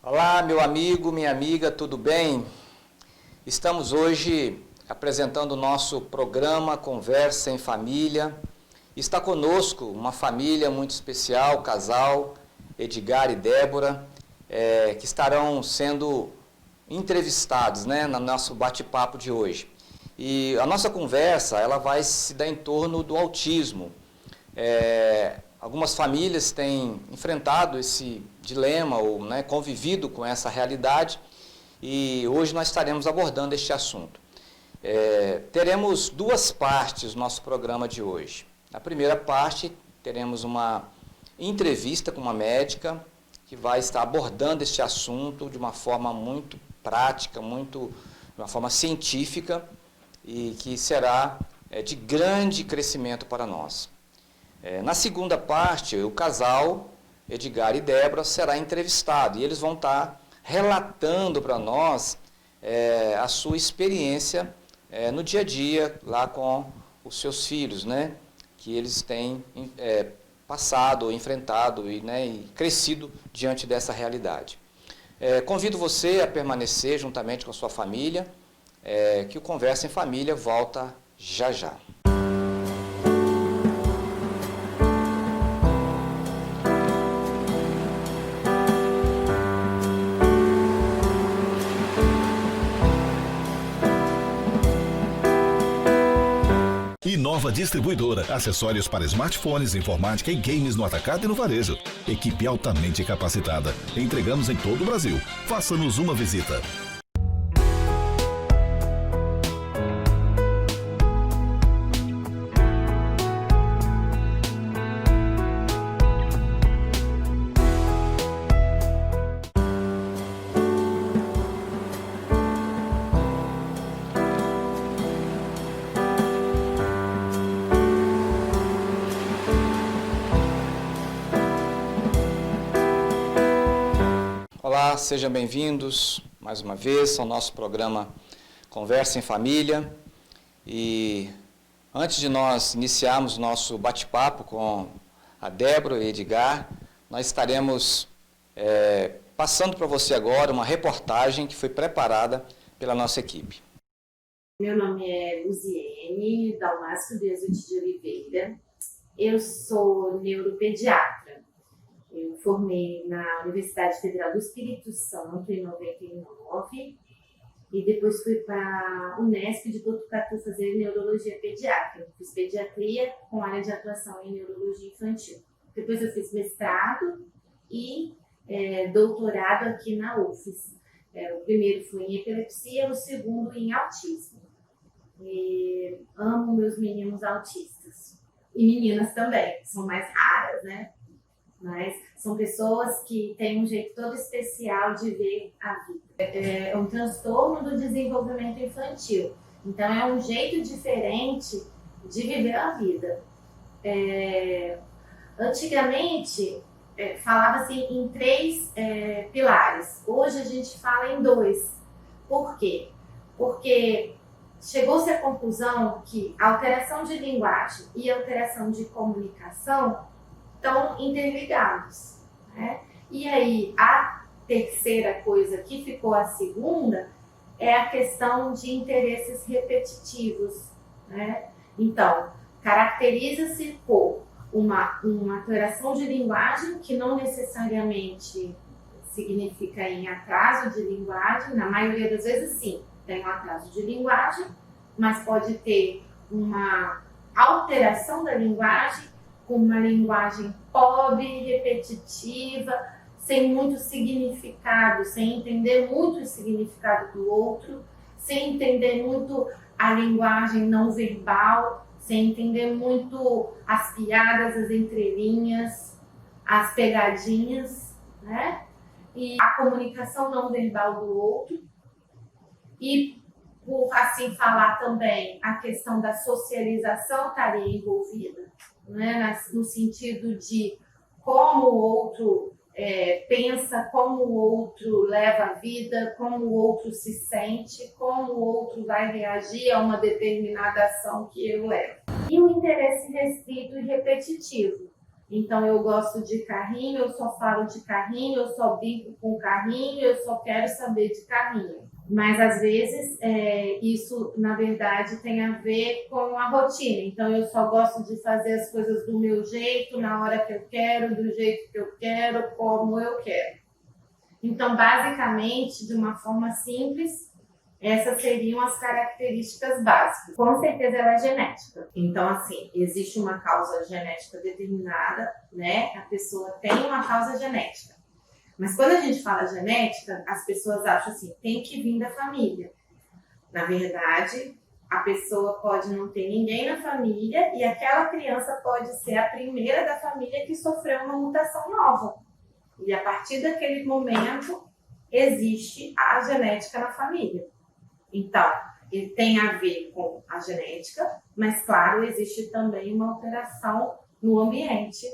Olá, meu amigo, minha amiga, tudo bem? Estamos hoje apresentando o nosso programa Conversa em Família. Está conosco uma família muito especial, casal, Edgar e Débora, que estarão sendo entrevistados, no nosso bate-papo de hoje. E a nossa conversa ela vai se dar em torno do autismo. Algumas famílias têm enfrentado esse dilema ou convivido com essa realidade e hoje nós estaremos abordando este assunto. Teremos duas partes no nosso programa de hoje. Na primeira parte, teremos uma entrevista com uma médica que vai estar abordando este assunto de uma forma muito prática, de uma forma científica e que será de grande crescimento para nós. Na segunda parte, o casal, Edgar e Débora, será entrevistado e eles vão estar relatando para nós a sua experiência no dia a dia lá com os seus filhos, que eles têm passado, enfrentado e crescido diante dessa realidade. Convido você a permanecer juntamente com a sua família, que o Conversa em Família volta já já. Nova Distribuidora, acessórios para smartphones, informática e games no atacado e no varejo. Equipe altamente capacitada. Entregamos em todo o Brasil. Faça-nos uma visita. Olá, sejam bem-vindos mais uma vez ao nosso programa Conversa em Família. E antes de nós iniciarmos nosso bate-papo com a Débora e Edgar, nós estaremos passando para você agora uma reportagem que foi preparada pela nossa equipe. Meu nome é Luziene Dalmácio de Jesus de Oliveira. Eu sou neuropediatra. Eu formei na Universidade Federal do Espírito Santo em 99 e depois fui para a Unesp de Botucatu fazer neurologia pediátrica. Fiz pediatria com área de atuação em neurologia infantil. Depois eu fiz mestrado e doutorado aqui na UFES. O primeiro foi em epilepsia, o segundo em autismo. E amo meus meninos autistas. E meninas também, são mais raras, Mas são pessoas que têm um jeito todo especial de ver a vida. É um transtorno do desenvolvimento infantil. Então, é um jeito diferente de viver a vida. Antigamente, falava-se em 3 pilares. Hoje, a gente fala em 2. Por quê? Porque chegou-se à conclusão que a alteração de linguagem e a alteração de comunicação estão interligados, E aí, a terceira coisa que ficou a segunda é a questão de interesses repetitivos, Então, caracteriza-se por uma alteração de linguagem que não necessariamente significa em atraso de linguagem, na maioria das vezes sim, tem um atraso de linguagem, mas pode ter uma alteração da linguagem com uma linguagem pobre, repetitiva, sem muito significado, sem entender muito o significado do outro, sem entender muito a linguagem não verbal, sem entender muito as piadas, as entrelinhas, as pegadinhas, E a comunicação não verbal do outro. E, por assim falar também, a questão da socialização estaria envolvida, no sentido de como o outro pensa, como o outro leva a vida, como o outro se sente, como o outro vai reagir a uma determinada ação que eu levo. E o interesse restrito e repetitivo, então eu gosto de carrinho, eu só falo de carrinho, eu só brinco com carrinho, eu só quero saber de carrinho. Mas, às vezes, isso, na verdade, tem a ver com a rotina. Então, eu só gosto de fazer as coisas do meu jeito, na hora que eu quero, do jeito que eu quero, como eu quero. Então, basicamente, de uma forma simples, essas seriam as características básicas. Com certeza, ela é genética. Então, assim, existe uma causa genética determinada, né? A pessoa tem uma causa genética. Mas quando a gente fala genética, as pessoas acham assim, tem que vir da família. Na verdade, a pessoa pode não ter ninguém na família e aquela criança pode ser a primeira da família que sofreu uma mutação nova. E a partir daquele momento, existe a genética na família. Então, ele tem a ver com a genética, mas, claro, existe também uma alteração no ambiente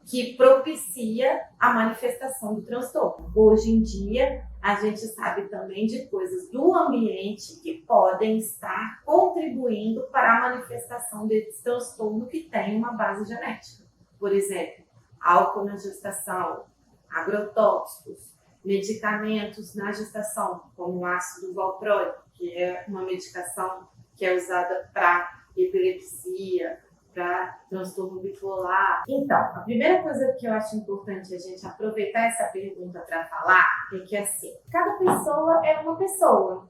que propicia a manifestação do transtorno. Hoje em dia, a gente sabe também de coisas do ambiente que podem estar contribuindo para a manifestação desse transtorno que tem uma base genética. Por exemplo, álcool na gestação, agrotóxicos, medicamentos na gestação, como o ácido valproico, que é uma medicação que é usada para epilepsia, para transtorno bipolar. Então, a primeira coisa que eu acho importante a gente aproveitar essa pergunta para falar é que, assim, cada pessoa é uma pessoa.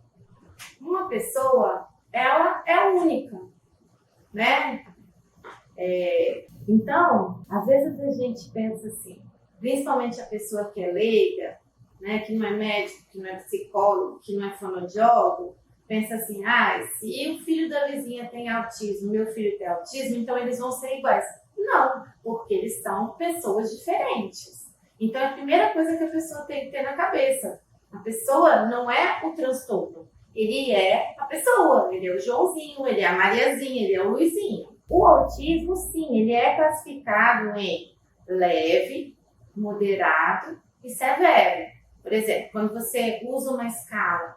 Uma pessoa, ela é única, né? Então, às vezes a gente pensa assim, principalmente a pessoa que é leiga, né, que não é médico, que não é psicólogo, que não é fonoaudiólogo, pensa assim, se o filho da vizinha tem autismo, meu filho tem autismo, então eles vão ser iguais. Não, porque eles são pessoas diferentes. Então, é a primeira coisa que a pessoa tem que ter na cabeça. A pessoa não é o transtorno. Ele é a pessoa. Ele é o Joãozinho, ele é a Mariazinha, ele é o Luizinho. O autismo, sim, ele é classificado em leve, moderado e severo. Por exemplo, quando você usa uma escala,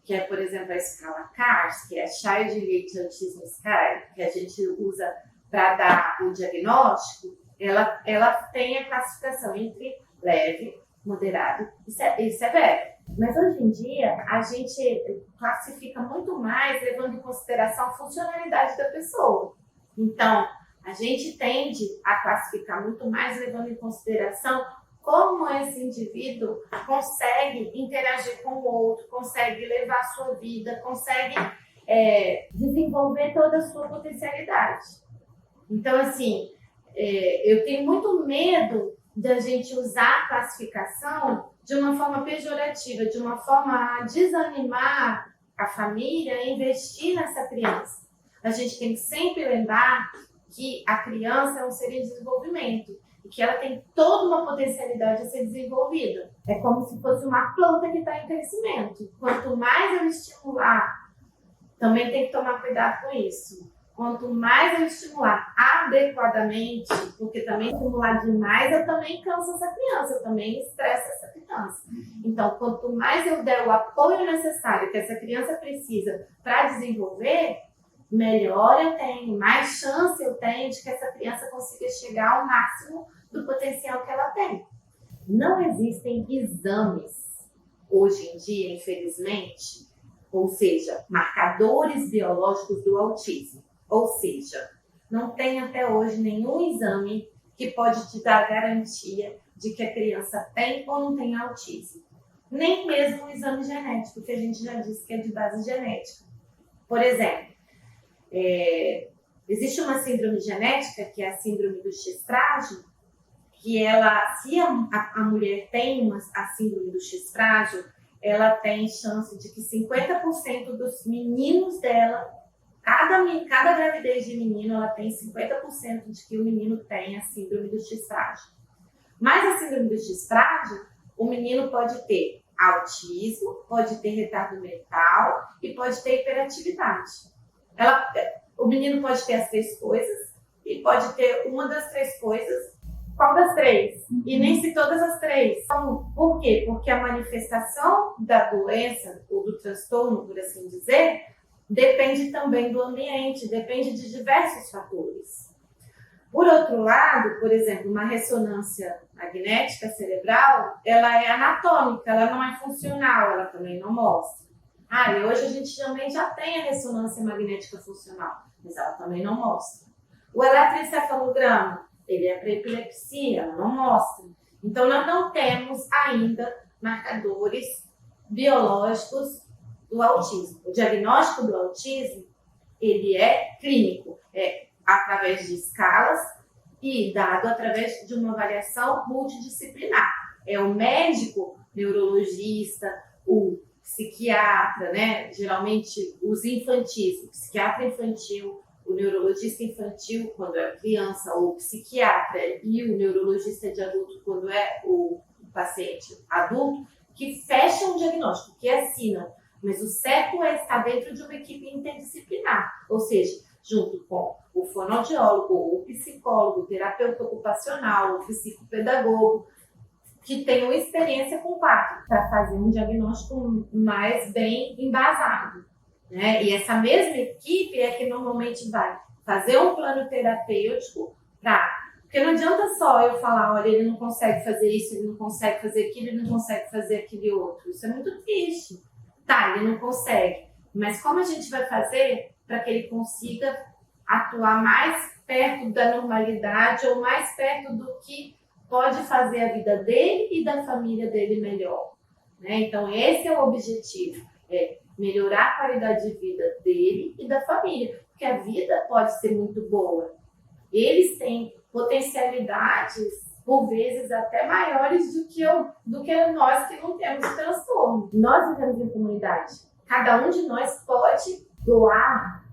que é, por exemplo, a escala CARS, que é a Child-Related Autism Scale, que a gente usa para dar o diagnóstico, ela tem a classificação entre leve, moderado e severo. Mas hoje em dia, a gente classifica muito mais levando em consideração a funcionalidade da pessoa. Então, a gente tende a classificar muito mais levando em consideração como esse indivíduo consegue interagir com o outro, consegue levar a sua vida, consegue desenvolver toda a sua potencialidade. Então, assim, eu tenho muito medo da gente usar a classificação de uma forma pejorativa, de uma forma a desanimar a família a investir nessa criança. A gente tem que sempre lembrar que a criança é um ser em desenvolvimento e que ela tem toda uma potencialidade a ser desenvolvida. É como se fosse uma planta que está em crescimento. Quanto mais eu estimular, também tem que tomar cuidado com isso. Quanto mais eu estimular adequadamente, porque também estimular demais, eu também canso essa criança, eu também estresso essa criança. Então, quanto mais eu der o apoio necessário que essa criança precisa para desenvolver, melhor eu tenho, mais chance eu tenho de que essa criança consiga chegar ao máximo do potencial que ela tem. Não existem exames hoje em dia, infelizmente, ou seja, marcadores biológicos do autismo. Ou seja, não tem até hoje nenhum exame que pode te dar a garantia de que a criança tem ou não tem autismo. Nem mesmo um exame genético, que a gente já disse que é de base genética. Por exemplo, existe uma síndrome genética, que é a síndrome do X-frágil, que se a mulher tem a síndrome do X-frágil, ela tem chance de que 50% dos meninos dela, cada gravidez de menino, ela tem 50% de que o menino tem a síndrome do X-frágil. Mas a síndrome do X-frágil, o menino pode ter autismo, pode ter retardo mental e pode ter hiperatividade. O menino pode ter as 3 coisas e pode ter uma das 3 coisas. Qual das 3? E nem se todas as 3. Então, por quê? Porque a manifestação da doença ou do transtorno, por assim dizer, depende também do ambiente, depende de diversos fatores. Por outro lado, por exemplo, uma ressonância magnética cerebral, ela é anatômica, ela não é funcional, ela também não mostra. E hoje a gente também já tem a ressonância magnética funcional, mas ela também não mostra. O eletroencefalograma, ele é para epilepsia, ela não mostra. Então, nós não temos ainda marcadores biológicos do autismo. O diagnóstico do autismo, ele é clínico, é através de escalas e dado através de uma avaliação multidisciplinar. É o médico neurologista, o psiquiatra, né? Geralmente os infantis, o psiquiatra infantil, o neurologista infantil quando é criança, ou o psiquiatra e o neurologista de adulto quando é o paciente adulto, que fecham o diagnóstico, que assinam. Mas o certo é estar dentro de uma equipe interdisciplinar, ou seja, junto com o fonoaudiólogo, o psicólogo, o terapeuta ocupacional, o psicopedagogo, que tenham experiência com quatro, para fazer um diagnóstico mais bem embasado. Né? E essa mesma equipe é que normalmente vai fazer um plano terapêutico porque não adianta só eu falar, olha, ele não consegue fazer isso, ele não consegue fazer aquilo, ele não consegue fazer aquele outro. Isso é muito triste. Ele não consegue. Mas como a gente vai fazer para que ele consiga atuar mais perto da normalidade ou mais perto do que pode fazer a vida dele e da família dele melhor? Né? Então, esse é o objetivo. Melhorar a qualidade de vida dele e da família, porque a vida pode ser muito boa. Eles têm potencialidades, por vezes, até maiores do que nós que não temos o transtorno. Nós vivemos em comunidade. Cada um de nós pode doar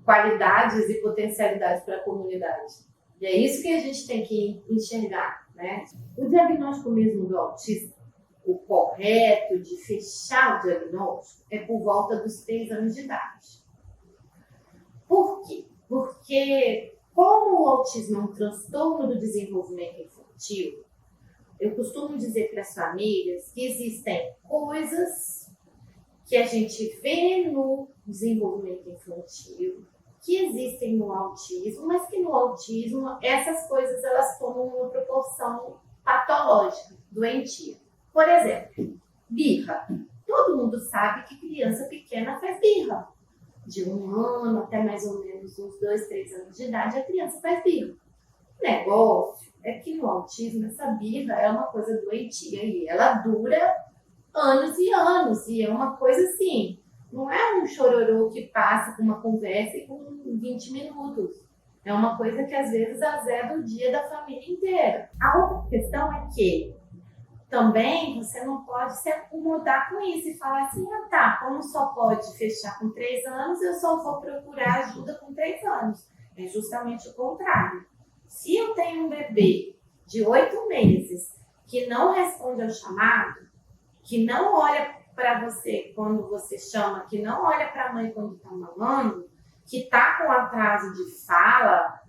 qualidades e potencialidades para a comunidade. E é isso que a gente tem que enxergar. Né? O diagnóstico mesmo do autismo, o correto de fechar o diagnóstico é por volta dos 3 anos de idade. Por quê? Porque, como o autismo é um transtorno do desenvolvimento infantil, eu costumo dizer para as famílias que existem coisas que a gente vê no desenvolvimento infantil, que existem no autismo, mas que no autismo essas coisas elas tomam uma proporção patológica, doentia. Por exemplo, birra. Todo mundo sabe que criança pequena faz birra. De 1 ano até mais ou menos uns 2, 3 anos de idade, a criança faz birra. O negócio é que no autismo essa birra é uma coisa doentia e ela dura anos e anos. E é uma coisa assim, não é um chororô que passa com uma conversa e com 20 minutos. É uma coisa que às vezes azeda o dia da família inteira. A outra questão é que também você não pode se acomodar com isso e falar assim, como só pode fechar com 3 anos, eu só vou procurar ajuda com 3 anos. É justamente o contrário. Se eu tenho um bebê de 8 meses que não responde ao chamado, que não olha para você quando você chama, que não olha para a mãe quando está mamando, que está com atraso de fala,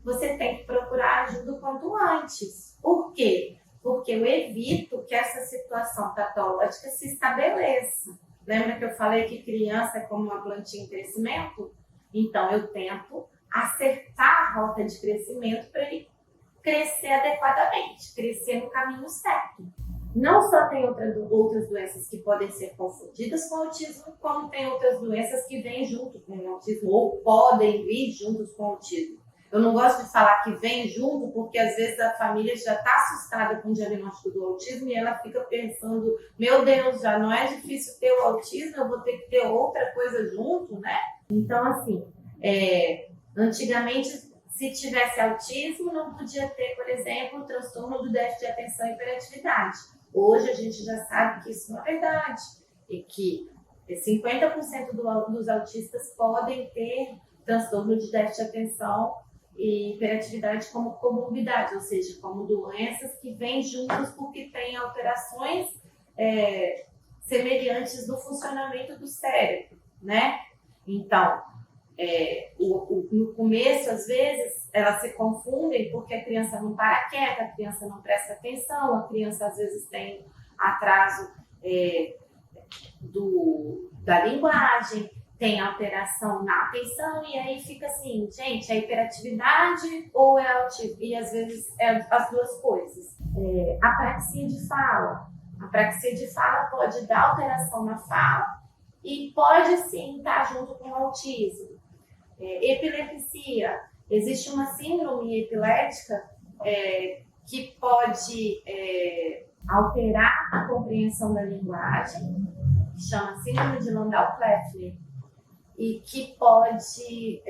você tem que procurar ajuda o quanto antes. Por quê? Porque eu evito que essa situação patológica se estabeleça. Lembra que eu falei que criança é como uma plantinha em crescimento? Então, eu tento acertar a rota de crescimento para ele crescer adequadamente, crescer no caminho certo. Não só tem outras doenças que podem ser confundidas com o autismo, como tem outras doenças que vêm junto com o autismo ou podem vir juntos com o autismo. Eu não gosto de falar que vem junto, porque às vezes a família já está assustada com o diagnóstico do autismo e ela fica pensando, meu Deus, já não é difícil ter o autismo, eu vou ter que ter outra coisa junto, né? Então, assim, antigamente, se tivesse autismo, não podia ter, por exemplo, o transtorno do déficit de atenção e hiperatividade. Hoje a gente já sabe que isso não é verdade e que 50% dos autistas podem ter transtorno de déficit de atenção e hiperatividade como comorbidade, ou seja, como doenças que vêm juntas porque têm alterações semelhantes no funcionamento do cérebro, né? Então, no começo, às vezes, elas se confundem porque a criança não para quieta, a criança não presta atenção, a criança, às vezes, tem atraso da linguagem, tem alteração na atenção, e aí fica assim, gente, é hiperatividade ou é autismo? E às vezes é as duas coisas. Apraxia de fala. A apraxia de fala pode dar alteração na fala e pode sim estar junto com o autismo. Epilepsia. Existe uma síndrome epilética que pode alterar a compreensão da linguagem, que chama síndrome de Landau-Kleffner, e que pode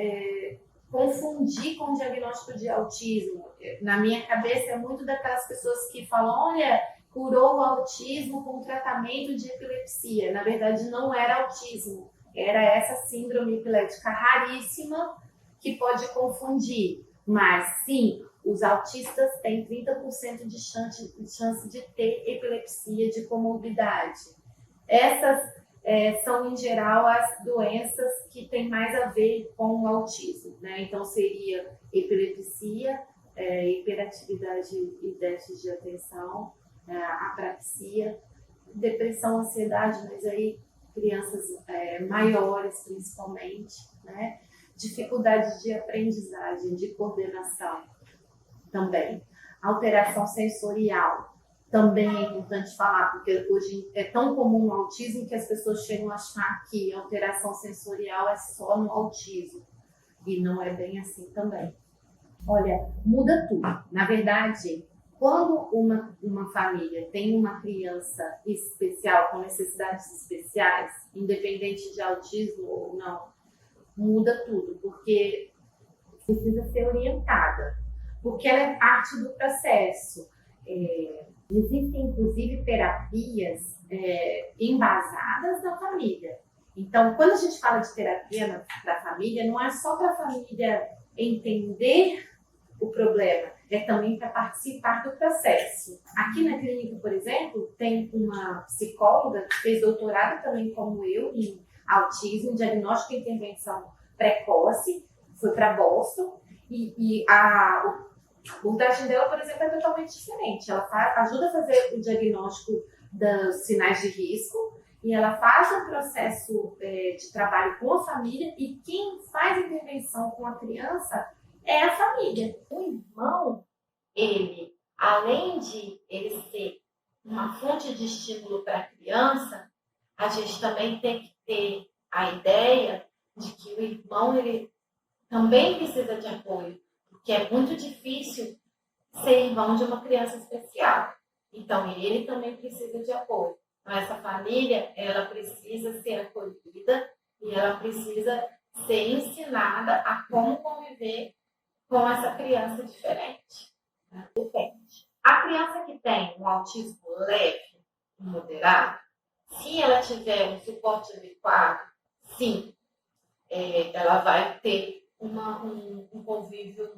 confundir com o diagnóstico de autismo. Na minha cabeça é muito daquelas pessoas que falam, olha, curou o autismo com tratamento de epilepsia. Na verdade, não era autismo, era essa síndrome epilética raríssima que pode confundir. Mas, sim, os autistas têm 30% de chance de ter epilepsia de comorbidade. Essas são, em geral, as doenças que têm mais a ver com o autismo, né? Então, seria epilepsia, hiperatividade e déficit de atenção, apraxia, depressão, ansiedade, mas aí crianças maiores, principalmente, né? Dificuldade de aprendizagem, de coordenação também. Alteração sensorial. Também é importante falar, porque hoje é tão comum o autismo que as pessoas chegam a achar que a alteração sensorial é só no autismo. E não é bem assim também. Olha, muda tudo. Na verdade, quando uma família tem uma criança especial, com necessidades especiais, independente de autismo ou não, muda tudo, porque precisa ser orientada. Porque ela é parte do processo. Existem, inclusive, terapias embasadas na família. Então, quando a gente fala de terapia para a família, não é só para a família entender o problema, é também para participar do processo. Aqui na clínica, por exemplo, tem uma psicóloga que fez doutorado também como eu em autismo, diagnóstico e intervenção precoce, foi para Boston, e a abordagem dela, por exemplo, é totalmente diferente. Ela ajuda a fazer o diagnóstico dos sinais de risco e ela faz o processo de trabalho com a família, e quem faz a intervenção com a criança é a família. O irmão, ele, além de ele ser uma fonte de estímulo para a criança, a gente também tem que ter a ideia de que o irmão, ele também precisa de apoio, porque é muito difícil ser irmão de uma criança especial. Então, ele também precisa de apoio. Então, essa família, ela precisa ser acolhida e ela precisa ser ensinada a como conviver com essa criança diferente. Depende. A criança que tem um autismo leve e moderado, se ela tiver um suporte adequado, sim, ela vai ter um convívio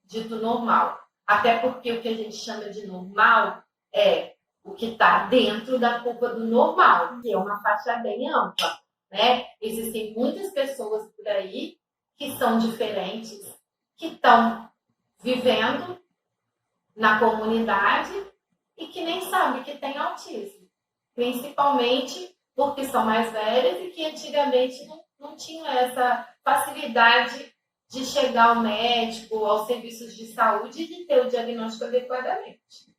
dito normal. Até porque o que a gente chama de normal é o que está dentro da curva do normal, que é uma faixa bem ampla, né? Existem muitas pessoas por aí que são diferentes, que estão vivendo na comunidade e que nem sabem que tem autismo. Principalmente porque são mais velhas e que antigamente não tinham essa facilidade de chegar ao médico, aos serviços de saúde e de ter o diagnóstico adequadamente.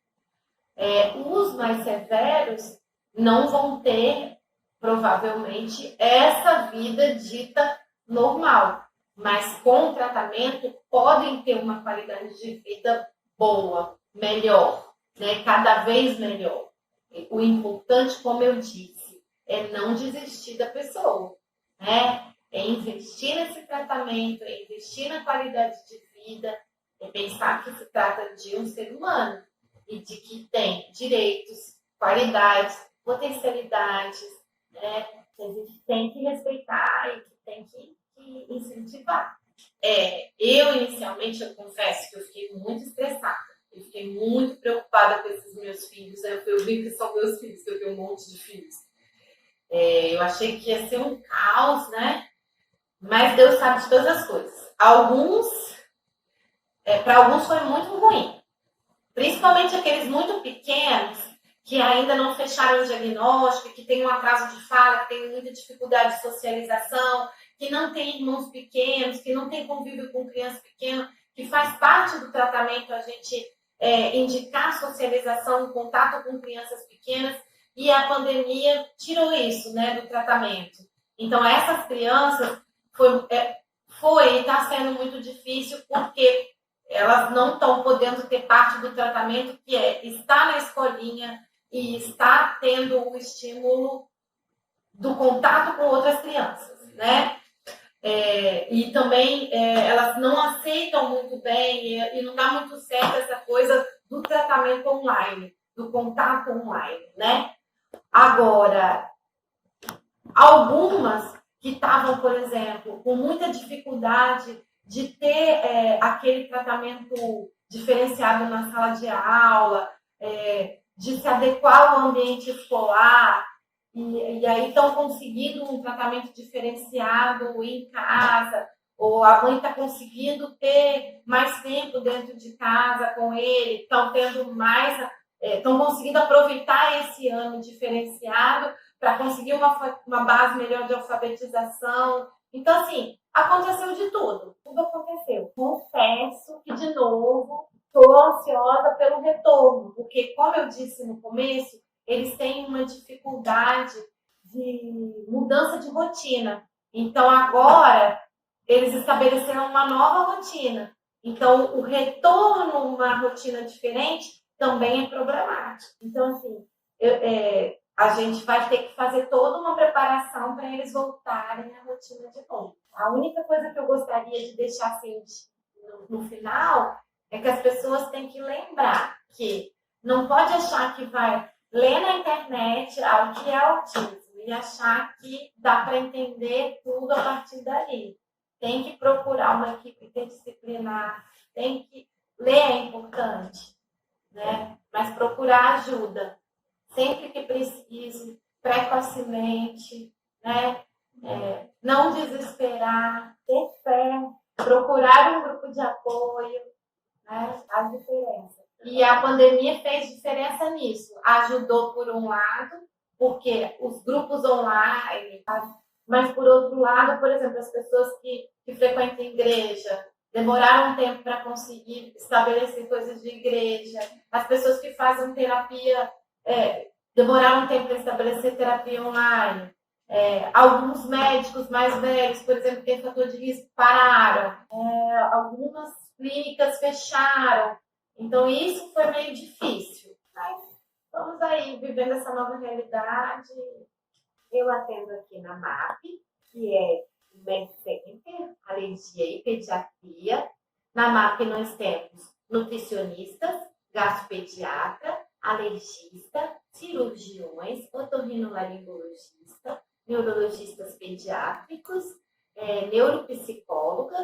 Os mais severos não vão ter, provavelmente, essa vida dita normal, mas com o tratamento podem ter uma qualidade de vida boa, melhor, né? Cada vez melhor. O importante, como eu disse, é não desistir da pessoa, né? É investir nesse tratamento, é investir na qualidade de vida, é pensar que se trata de um ser humano e de que tem direitos, qualidades, potencialidades, né? Que a gente tem que respeitar e que tem que incentivar. Inicialmente, eu confesso que eu fiquei muito estressada, eu fiquei muito preocupada com esses meus filhos, eu vi que são meus filhos, que eu tenho um monte de filhos. Eu achei que ia ser um caos, né? Mas Deus sabe de todas as coisas. Para alguns foi muito ruim. Principalmente aqueles muito pequenos, que ainda não fecharam o diagnóstico, que tem um atraso de fala, que tem muita dificuldade de socialização, que não tem irmãos pequenos, que não tem convívio com criança pequena, que faz parte do tratamento a gente indicar socialização, contato com crianças pequenas, e a pandemia tirou isso, né, do tratamento. Então, essas crianças foi e está sendo muito difícil porque elas não estão podendo ter parte do tratamento, que é estar na escolinha e estar tendo o estímulo do contato com outras crianças, né? E também elas não aceitam muito bem e não dá muito certo essa coisa do tratamento online, do contato online, né? Agora, algumas que estavam, por exemplo, com muita dificuldade de ter aquele tratamento diferenciado na sala de aula, de se adequar ao ambiente escolar, e aí estão conseguindo um tratamento diferenciado em casa, ou a mãe está conseguindo ter mais tempo dentro de casa com ele, estão conseguindo aproveitar esse ano diferenciado para conseguir uma base melhor de alfabetização. Então, assim, aconteceu de tudo. Tudo aconteceu. Confesso que, de novo, estou ansiosa pelo retorno, porque, como eu disse no começo, eles têm uma dificuldade de mudança de rotina. Então, agora, eles estabeleceram uma nova rotina. Então, o retorno a uma rotina diferente também é problemático. Então, assim, a gente vai ter que fazer toda uma preparação para eles voltarem à rotina de novo. A única coisa que eu gostaria de deixar assim, no final é que as pessoas têm que lembrar que não pode achar que vai ler na internet o que é autismo e achar que dá para entender tudo a partir dali. Tem que procurar uma equipe interdisciplinar, tem que ler é importante, né? Mas procurar ajuda. Sempre que precise, precocemente, né? Não desesperar, ter fé, procurar um grupo de apoio, né? Faz diferença. E a pandemia fez diferença nisso. Ajudou por um lado, porque os grupos online, mas por outro lado, por exemplo, as pessoas que frequentam igreja, demoraram um tempo para conseguir estabelecer coisas de igreja, as pessoas que fazem terapia demoraram um tempo para estabelecer terapia online. Alguns médicos mais velhos, por exemplo, que têm fator de risco, pararam. Algumas clínicas fecharam. Então, isso foi meio difícil. Mas estamos aí, vivendo essa nova realidade. Eu atendo aqui na MAP, que é o MedCenter, Alergia e Pediatria. Na MAP nós temos nutricionistas, gastropediatra, alergista, cirurgiões, otorrinolaringologista, neurologistas pediátricos, neuropsicóloga,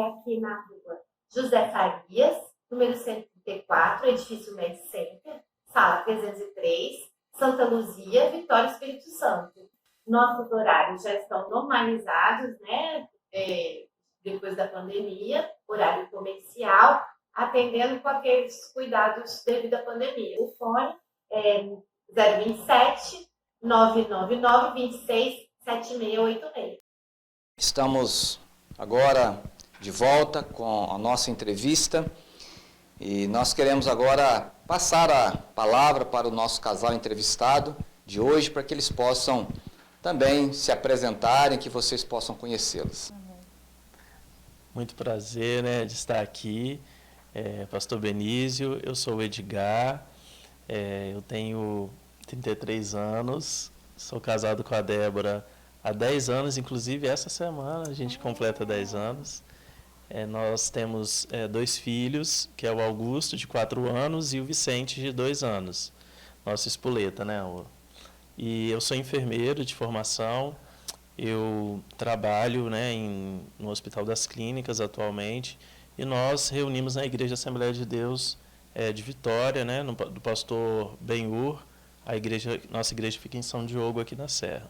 aqui na rua José Farias, número 134, edifício MedCenter, sala 303, Santa Luzia, Vitória, Espírito Santo. Nossos horários já estão normalizados, né? Depois da pandemia, horário comercial, atendendo com aqueles cuidados devido à pandemia. O fone é 027 999 26 7686. Estamos agora de volta com a nossa entrevista e nós queremos agora passar a palavra para o nosso casal entrevistado de hoje, para que eles possam também se apresentarem, que vocês possam conhecê-los. Muito prazer, né, de estar aqui. Pastor Benício, eu sou o Edgar, eu tenho 33 anos, sou casado com a Débora há 10 anos, inclusive essa semana a gente completa 10 anos. Nós temos 2 filhos, que é o Augusto, de 4 anos, e o Vicente, de 2 anos, nossa espoleta, né? E eu sou enfermeiro de formação, eu trabalho, né, no Hospital das Clínicas atualmente, e nós reunimos na Igreja Assembleia de Deus de Vitória, né, do pastor Benhur. Nossa igreja fica em São Diogo, aqui na Serra.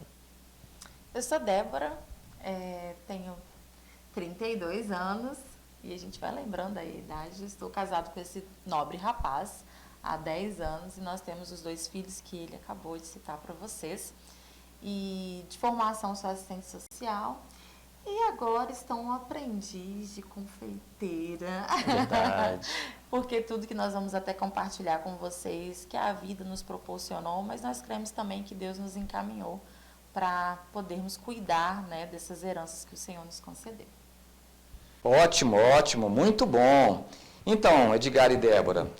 Eu sou Débora, tenho 32 anos, e a gente vai lembrando aí a idade. Estou casado com esse nobre rapaz há 10 anos e nós temos os 2 filhos que ele acabou de citar para vocês. E de formação sou assistente social e agora estou um aprendiz de confeiteira. Verdade. Porque tudo que nós vamos até compartilhar com vocês, que a vida nos proporcionou, mas nós cremos também que Deus nos encaminhou para podermos cuidar, né, dessas heranças que o Senhor nos concedeu. Ótimo, ótimo, muito bom. Então, Edgar e Débora,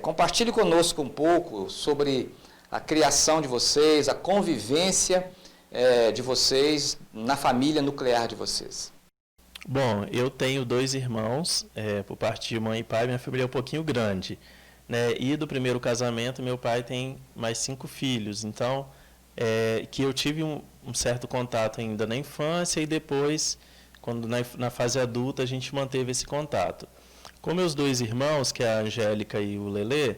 compartilhe conosco um pouco sobre a criação de vocês, a convivência de vocês na família nuclear de vocês. Bom, eu tenho 2 irmãos, por parte de mãe e pai, minha família é um pouquinho grande, né? E do primeiro casamento, meu pai tem mais 5 filhos, então, que eu tive um certo contato ainda na infância e depois, quando na fase adulta, a gente manteve esse contato. Com meus 2 irmãos, que é a Angélica e o Lelê,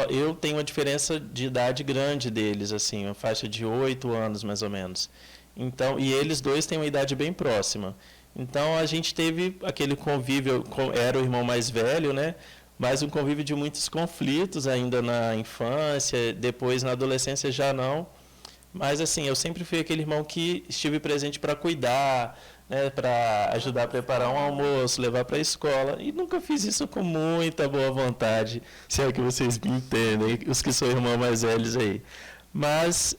eu tenho uma diferença de idade grande deles, assim, uma faixa de 8 anos mais ou menos. Então, e eles 2 têm uma idade bem próxima. Então a gente teve aquele convívio, era o irmão mais velho, né? Mas um convívio de muitos conflitos ainda na infância, depois na adolescência já não. Mas assim, eu sempre fui aquele irmão que estive presente para cuidar, né, para ajudar a preparar um almoço, levar para a escola. E nunca fiz isso com muita boa vontade, se é que vocês me entendem, os que são irmãos mais velhos aí. Mas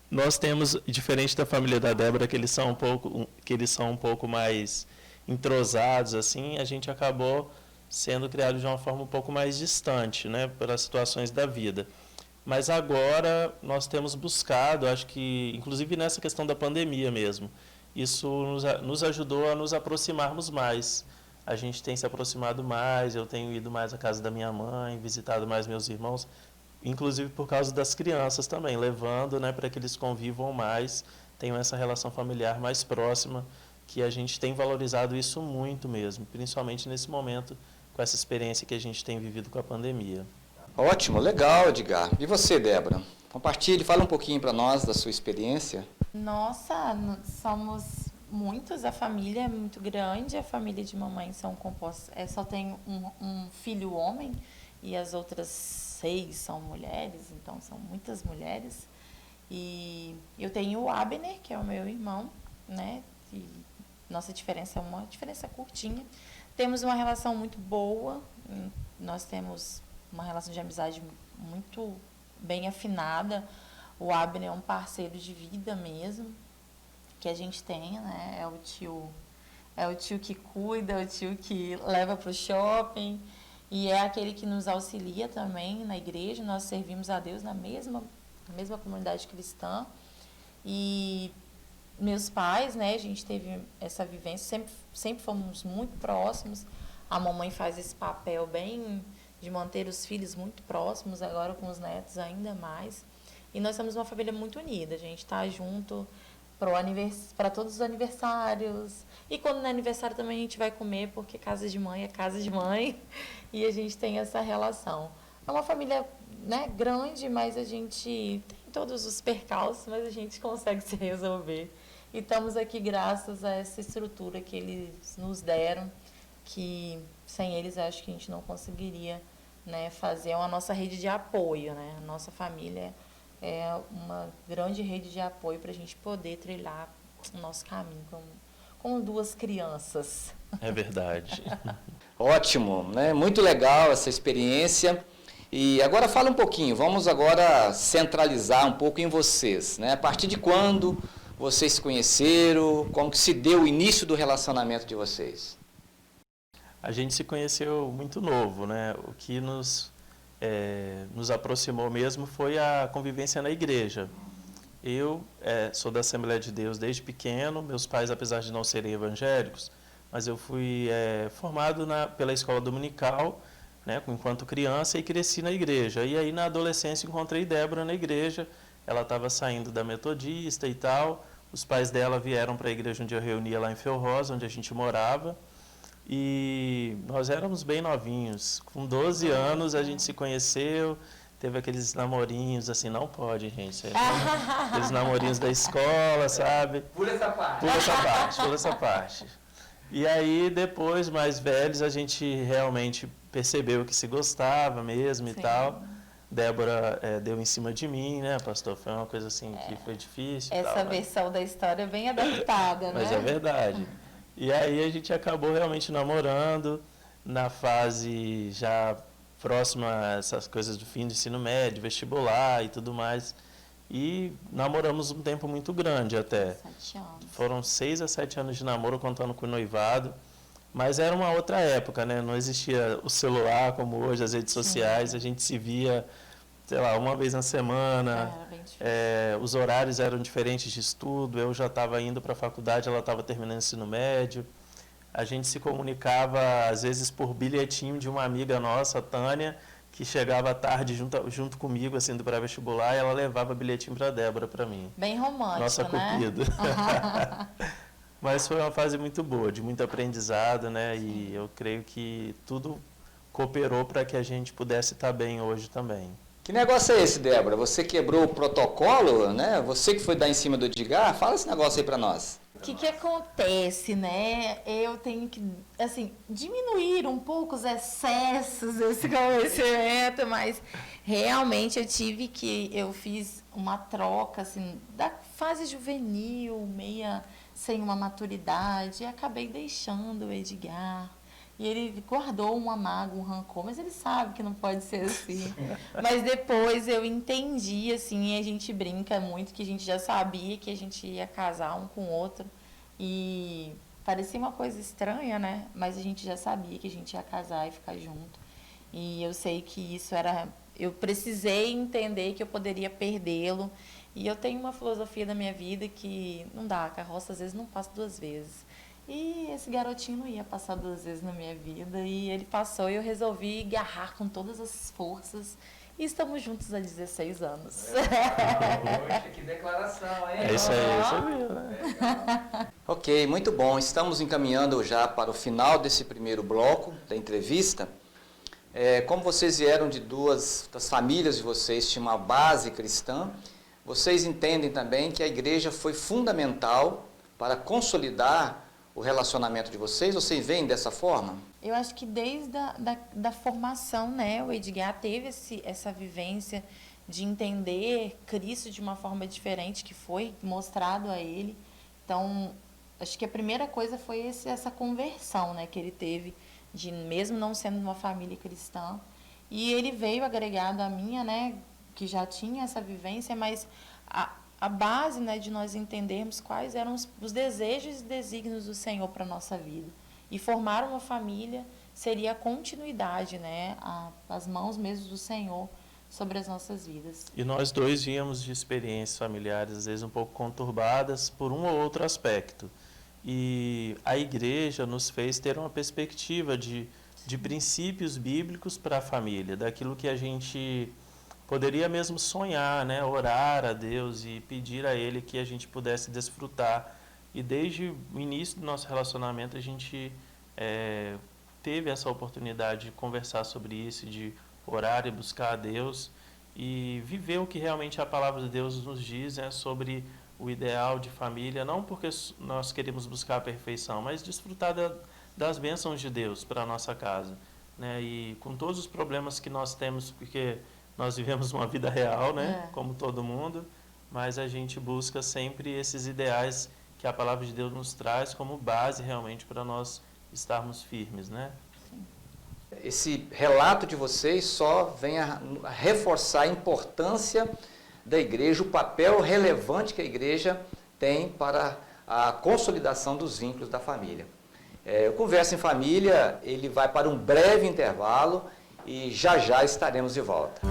nós temos, diferente da família da Débora, que eles são um pouco mais entrosados, assim, a gente acabou sendo criado de uma forma um pouco mais distante, né, pelas situações da vida. Mas agora nós temos buscado, acho que, inclusive nessa questão da pandemia mesmo, isso nos ajudou a nos aproximarmos mais. A gente tem se aproximado mais, eu tenho ido mais à casa da minha mãe, visitado mais meus irmãos, inclusive por causa das crianças também, levando, né, para que eles convivam mais, tenham essa relação familiar mais próxima, que a gente tem valorizado isso muito mesmo, principalmente nesse momento, com essa experiência que a gente tem vivido com a pandemia. Ótimo, legal, Edgar. E você, Débora? Compartilhe, fala um pouquinho para nós da sua experiência. Nossa, somos muitos, a família é muito grande, a família de mamãe são compostas, só tem um filho homem e as outras 6 são mulheres, então são muitas mulheres. E eu tenho o Abner, que é o meu irmão, né? E nossa diferença é uma diferença curtinha. Temos uma relação muito boa, nós temos uma relação de amizade muito bem afinada. O Abner é um parceiro de vida mesmo, que a gente tem, né? É o tio que cuida, é o tio que leva para o shopping e é aquele que nos auxilia também na igreja. Nós servimos a Deus na mesma comunidade cristã. E meus pais, né? A gente teve essa vivência, sempre fomos muito próximos. A mamãe faz esse papel bem de manter os filhos muito próximos, agora com os netos ainda mais. E nós somos uma família muito unida, a gente está junto para todos os aniversários. E quando não é aniversário também a gente vai comer, porque casa de mãe é casa de mãe. E a gente tem essa relação. É uma família, né, grande, mas a gente tem todos os percalços, mas a gente consegue se resolver. E estamos aqui graças a essa estrutura que eles nos deram, que sem eles acho que a gente não conseguiria, né, fazer a nossa rede de apoio, né? A nossa família é uma grande rede de apoio para a gente poder trilhar o nosso caminho como 2 crianças. É verdade. Ótimo, né? Muito legal essa experiência. E agora fala um pouquinho, vamos agora centralizar um pouco em vocês, né? A partir de quando vocês se conheceram, como que se deu o início do relacionamento de vocês? A gente se conheceu muito novo, né? O que nos aproximou mesmo foi a convivência na igreja. Eu sou da Assembleia de Deus desde pequeno, meus pais, apesar de não serem evangélicos, mas eu fui formado pela escola dominical, né, enquanto criança, e cresci na igreja. E aí, na adolescência, encontrei Débora na igreja, ela estava saindo da metodista e tal, os pais dela vieram para a igreja onde eu reunia lá em Felrosa, onde a gente morava, e nós éramos bem novinhos. Com 12 anos a gente se conheceu, teve aqueles namorinhos, assim, não pode, gente. Aqueles namorinhos da escola, sabe? Pula essa parte. Pula essa parte. E aí, depois, mais velhos, a gente realmente percebeu que se gostava mesmo. Sim. E tal. Débora deu em cima de mim, né, pastor? Foi uma coisa assim que foi difícil. Essa tal, versão da história é bem adaptada, mas né? é verdade. E aí a gente acabou realmente namorando na fase já próxima a essas coisas do fim do ensino médio, vestibular e tudo mais. E namoramos um tempo muito grande até. 7 anos. Foram 6 a 7 anos de namoro, contando com o noivado. Mas era uma outra época, né? Não existia o celular como hoje, as redes sociais. A gente se via, sei lá, uma vez na semana. Era bem difícil. Os horários eram diferentes de estudo. Eu já estava indo para a faculdade, ela estava terminando o ensino médio. A gente se comunicava, às vezes, por bilhetinho de uma amiga nossa, Tânia, que chegava à tarde junto comigo, assim, do pré-vestibular, e ela levava bilhetinho para a Débora, para mim. Bem romântico, Nossa né? cupido. Mas foi uma fase muito boa, de muito aprendizado, né? E eu creio que tudo cooperou para que a gente pudesse estar bem hoje também. Que negócio é esse, Débora? Você quebrou o protocolo, né? Você que foi dar em cima do Edgar? Fala esse negócio aí para nós. O que acontece, né? Eu tenho que, assim, diminuir um pouco os excessos desse conhecimento, mas realmente eu fiz uma troca, assim, da fase juvenil, meia sem uma maturidade, e acabei deixando o Edgar. E ele guardou uma mágoa, um rancor, mas ele sabe que não pode ser assim. Mas depois eu entendi, assim, e a gente brinca muito, que a gente já sabia que a gente ia casar um com o outro. E parecia uma coisa estranha, né? Mas a gente já sabia que a gente ia casar e ficar junto. E eu sei que isso era... Eu precisei entender que eu poderia perdê-lo. E eu tenho uma filosofia da minha vida que não dá, a carroça às vezes não passa 2 vezes. E esse garotinho não ia passar 2 vezes na minha vida, e ele passou, e eu resolvi agarrar com todas as forças, e estamos juntos há 16 anos. Poxa, que declaração, hein? É isso aí, você viu, né? Ok, muito bom. Estamos encaminhando já para o final desse primeiro bloco da entrevista. Como vocês vieram de das famílias de vocês, tinha uma base cristã, vocês entendem também que a igreja foi fundamental para consolidar o relacionamento de vocês? Vocês veem dessa forma? Eu acho que desde da formação, né, o Edgar teve essa vivência de entender Cristo de uma forma diferente, que foi mostrado a ele. Então, acho que a primeira coisa foi essa conversão, né, que ele teve, de mesmo não sendo uma família cristã. E ele veio agregado à minha, né, que já tinha essa vivência, mas a base, né, de nós entendermos quais eram os desejos e desígnios do Senhor para a nossa vida. E formar uma família seria a continuidade, né, as mãos mesmo do Senhor sobre as nossas vidas. E nós dois viemos de experiências familiares, às vezes um pouco conturbadas, por um ou outro aspecto. E a igreja nos fez ter uma perspectiva de princípios bíblicos para a família, daquilo que a gente poderia mesmo sonhar, né? Orar a Deus e pedir a Ele que a gente pudesse desfrutar. E desde o início do nosso relacionamento a gente teve essa oportunidade de conversar sobre isso, de orar e buscar a Deus e viver o que realmente a palavra de Deus nos diz, né, sobre o ideal de família, não porque nós queremos buscar a perfeição, mas desfrutar das bênçãos de Deus para a nossa casa, né? E com todos os problemas que nós temos, porque nós vivemos uma vida real, né? Como todo mundo, mas a gente busca sempre esses ideais que a palavra de Deus nos traz como base realmente para nós estarmos firmes, né? Esse relato de vocês só vem a reforçar a importância da igreja, o papel relevante que a igreja tem para a consolidação dos vínculos da família. O Conversa em Família, ele vai para um breve intervalo e já estaremos de volta.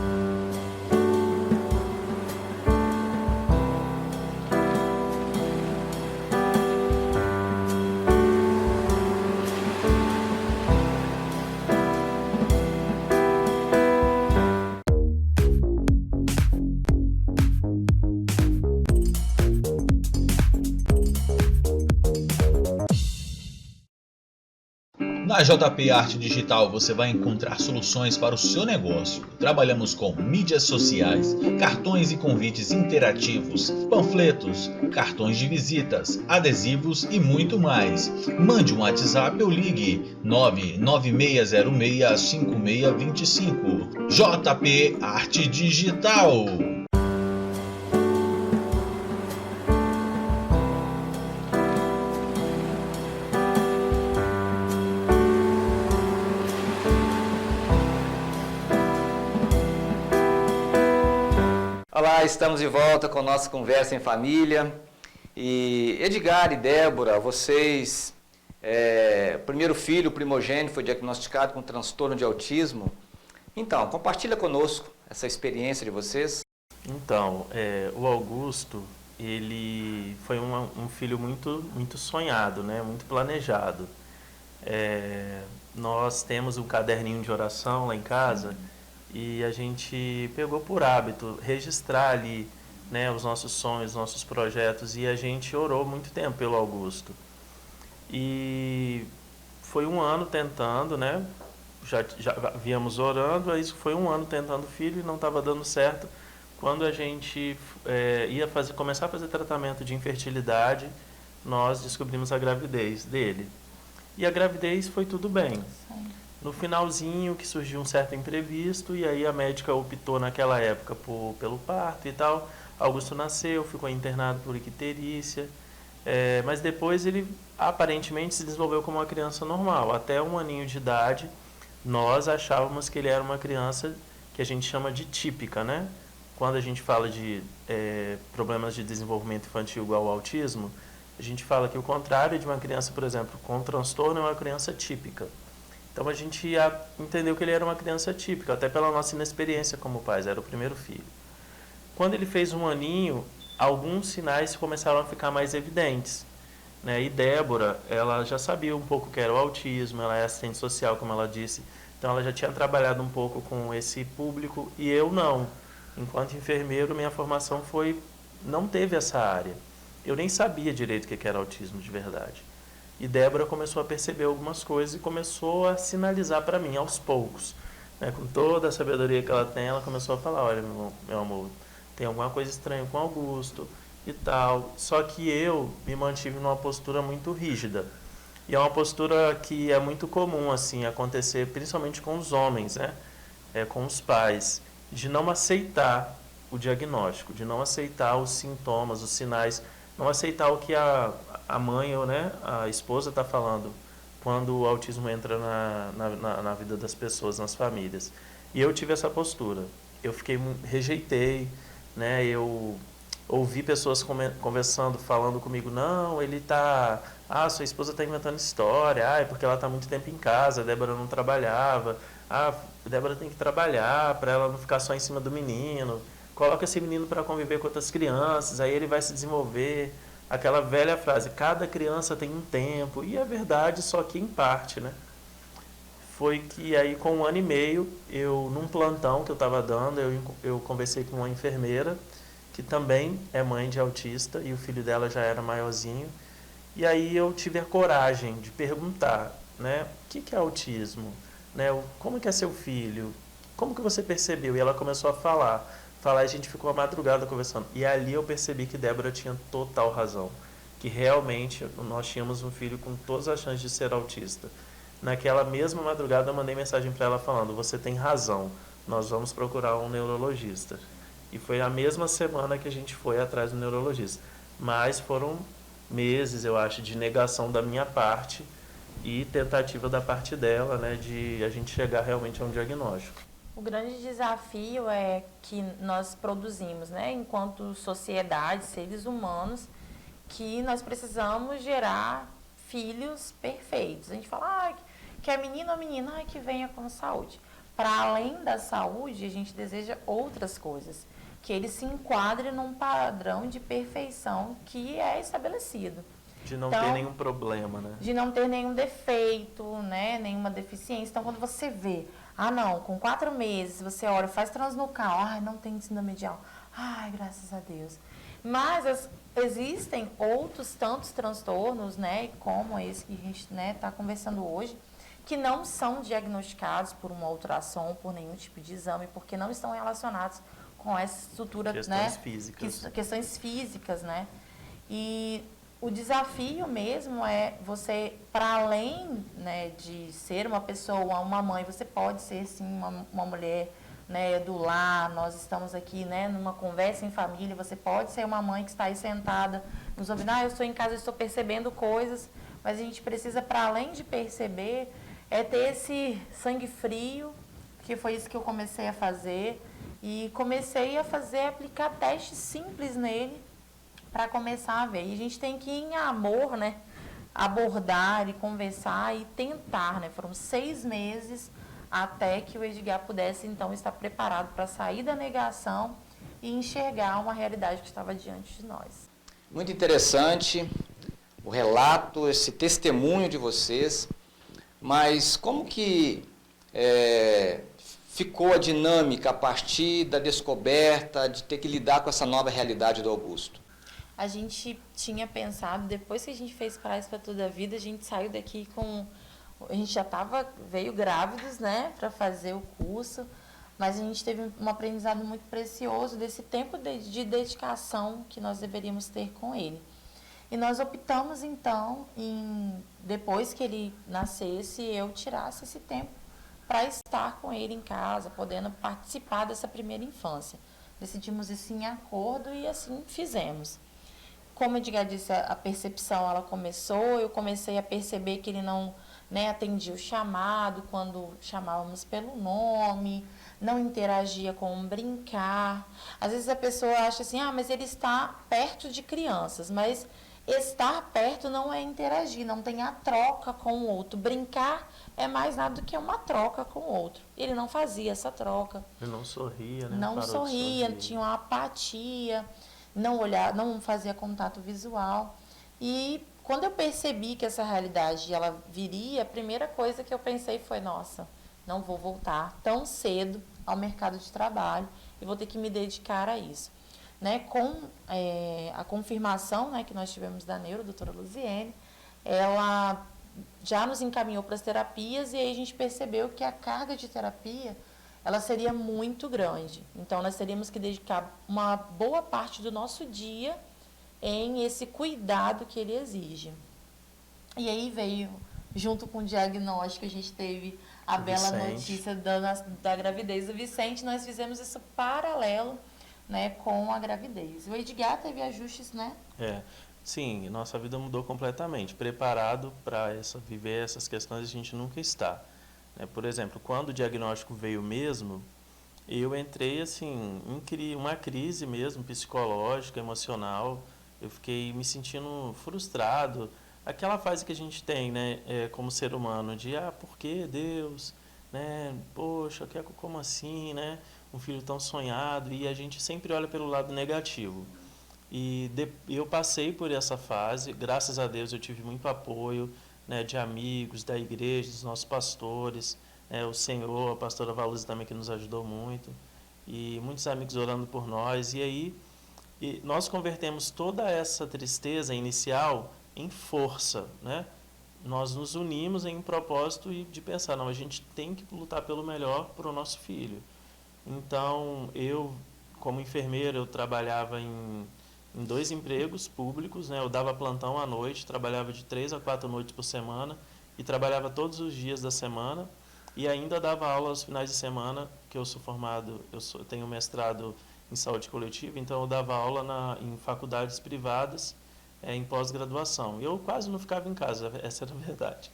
Na JP Arte Digital você vai encontrar soluções para o seu negócio. Trabalhamos com mídias sociais, cartões e convites interativos, panfletos, cartões de visitas, adesivos e muito mais. Mande um WhatsApp ou ligue 996065625. JP Arte Digital. Olá, estamos de volta com nossa conversa em família. E Edgar e Débora, vocês, primeiro filho, primogênito, foi diagnosticado com transtorno de autismo. Então, compartilha conosco essa experiência de vocês. Então, o Augusto, ele foi um filho muito sonhado, né? Muito planejado. Nós temos um caderninho de oração lá em casa e a gente pegou por hábito registrar ali, né, os nossos sonhos, os nossos projetos, e a gente orou muito tempo pelo Augusto. E foi um ano tentando, né? Já víamos orando, aí foi um ano tentando filho e não estava dando certo. Quando a gente ia começar a fazer tratamento de infertilidade, nós descobrimos a gravidez dele. E a gravidez foi tudo bem. No finalzinho que surgiu um certo imprevisto, e aí a médica optou naquela época pelo parto e tal. Augusto nasceu, ficou internado por icterícia, mas depois ele aparentemente se desenvolveu como uma criança normal. Até 1 aninho de idade, nós achávamos que ele era uma criança que a gente chama de típica, né? Quando a gente fala de problemas de desenvolvimento infantil igual ao autismo, a gente fala que o contrário de uma criança, por exemplo, com transtorno é uma criança típica. Então a gente entendeu que ele era uma criança típica, até pela nossa inexperiência como pais, era o primeiro filho. Quando ele fez 1 aninho, alguns sinais começaram a ficar mais evidentes, né? E Débora, ela já sabia um pouco o que era o autismo, ela é assistente social, como ela disse, então ela já tinha trabalhado um pouco com esse público, e eu não. Enquanto enfermeiro, minha formação não teve essa área. Eu nem sabia direito o que era autismo de verdade. E Débora começou a perceber algumas coisas e começou a sinalizar para mim, aos poucos, né? Com toda a sabedoria que ela tem, ela começou a falar, olha, meu amor, tem alguma coisa estranha com Augusto e tal. Só que eu me mantive numa postura muito rígida. E é uma postura que é muito comum assim acontecer, principalmente com os homens, né? Com os pais, de não aceitar o diagnóstico, de não aceitar os sintomas, os sinais, não aceitar o que a mãe ou, né, a esposa está falando quando o autismo entra na vida das pessoas, nas famílias. E eu tive essa postura. Eu rejeitei, né? Eu ouvi pessoas conversando, falando comigo, não, ele tá... sua esposa está inventando história, é porque ela está muito tempo em casa, a Débora não trabalhava, a Débora tem que trabalhar para ela não ficar só em cima do menino, coloca esse menino para conviver com outras crianças, aí ele vai se desenvolver. Aquela velha frase, cada criança tem um tempo, e é verdade, só que em parte, né? Foi que aí com 1 ano e meio, num plantão que eu estava dando, eu conversei com uma enfermeira, que também é mãe de autista, e o filho dela já era maiorzinho, e aí eu tive a coragem de perguntar, né, o que é autismo? Né, como que é seu filho? Como que você percebeu? E ela começou a falar, e a gente ficou a madrugada conversando. E ali eu percebi que Débora tinha total razão, que realmente nós tínhamos um filho com todas as chances de ser autista. Naquela mesma madrugada eu mandei mensagem para ela falando, você tem razão, nós vamos procurar um neurologista. E foi a mesma semana que a gente foi atrás do neurologista. Mas foram meses, eu acho, de negação da minha parte e tentativa da parte dela, né, de a gente chegar realmente a um diagnóstico. O grande desafio é que nós produzimos, né, enquanto sociedade, seres humanos, que nós precisamos gerar filhos perfeitos. A gente fala, que é menino ou menina, que venha com saúde. Para além da saúde, a gente deseja outras coisas, que ele se enquadre num padrão de perfeição que é estabelecido. De não ter nenhum problema, né? De não ter nenhum defeito, né, nenhuma deficiência. Então, quando você vê, não, com 4 meses, você olha, faz transnucal, não tem síndrome de Down. Graças a Deus. Mas existem outros tantos transtornos, né, como esse que a gente, né, está conversando hoje, que não são diagnosticados por uma ultrassom, por nenhum tipo de exame, porque não estão relacionados com essa estrutura, Questões físicas. Questões físicas, né? E o desafio mesmo é você, para além, né, de ser uma pessoa, uma mãe, você pode ser sim uma mulher, né, do lar. Nós estamos aqui, né, numa conversa em família. Você pode ser uma mãe que está aí sentada nos ouvindo, eu estou em casa, eu estou percebendo coisas, mas a gente precisa, para além de perceber, ter esse sangue frio, que foi isso que eu comecei a fazer, e comecei a aplicar testes simples nele, para começar a ver. E a gente tem que, em amor, né, abordar e conversar e tentar, né? Foram 6 meses até que o Edgar pudesse, então, estar preparado para sair da negação e enxergar uma realidade que estava diante de nós. Muito interessante o relato, esse testemunho de vocês, mas como que ficou a dinâmica a partir da descoberta de ter que lidar com essa nova realidade do Augusto? A gente tinha pensado, depois que a gente fez Paz para Toda a Vida, a gente saiu daqui com... A gente já veio grávidos, né, para fazer o curso, mas a gente teve um aprendizado muito precioso desse tempo de dedicação que nós deveríamos ter com ele. E nós optamos, então, depois que ele nascesse, eu tirasse esse tempo para estar com ele em casa, podendo participar dessa primeira infância. Decidimos isso em acordo e assim fizemos. Como o Edgar disse, a percepção ela começou, eu comecei a perceber que ele não, né, atendia o chamado quando chamávamos pelo nome, não interagia com brincar. Às vezes a pessoa acha assim, mas ele está perto de crianças, mas estar perto não é interagir, não tem a troca com o outro. Brincar é mais nada do que uma troca com o outro. Ele não fazia essa troca. Ele não sorria, né? Não sorria, tinha uma apatia, não fazia contato visual. E quando eu percebi que essa realidade ela viria, a primeira coisa que eu pensei foi, nossa, não vou voltar tão cedo ao mercado de trabalho e vou ter que me dedicar a isso. Né, com a confirmação, né, que nós tivemos da neuro, a doutora Luziene, ela já nos encaminhou para as terapias e aí a gente percebeu que a carga de terapia ela seria muito grande. Então, nós teríamos que dedicar uma boa parte do nosso dia em esse cuidado que ele exige. E aí veio, junto com o diagnóstico, a gente teve a bela notícia da gravidez do Vicente, nós fizemos isso paralelo, né, com a gravidez. O Edgar teve ajustes, né? Sim, nossa vida mudou completamente. Preparado para viver essas questões a gente nunca está. Por exemplo, quando o diagnóstico veio mesmo, eu entrei assim, em uma crise mesmo, psicológica, emocional. Eu fiquei me sentindo frustrado. Aquela fase que a gente tem, né, como ser humano, de por que Deus? Né? Poxa, como assim, né? Um filho tão sonhado, e a gente sempre olha pelo lado negativo. E eu passei por essa fase, graças a Deus eu tive muito apoio, né, de amigos, da igreja, dos nossos pastores, o Senhor, a pastora Valusa também que nos ajudou muito, e muitos amigos orando por nós, e aí nós convertemos toda essa tristeza inicial em força, né? Nós nos unimos em um propósito de pensar, não, a gente tem que lutar pelo melhor para o nosso filho. Então, eu, como enfermeiro, eu trabalhava em 2 empregos públicos, né? Eu dava plantão à noite, trabalhava de 3 a 4 noites por semana e trabalhava todos os dias da semana e ainda dava aula aos finais de semana, que eu sou formado, eu tenho mestrado em saúde coletiva, então eu dava aula em faculdades privadas, em pós-graduação. Eu quase não ficava em casa, essa era a verdade.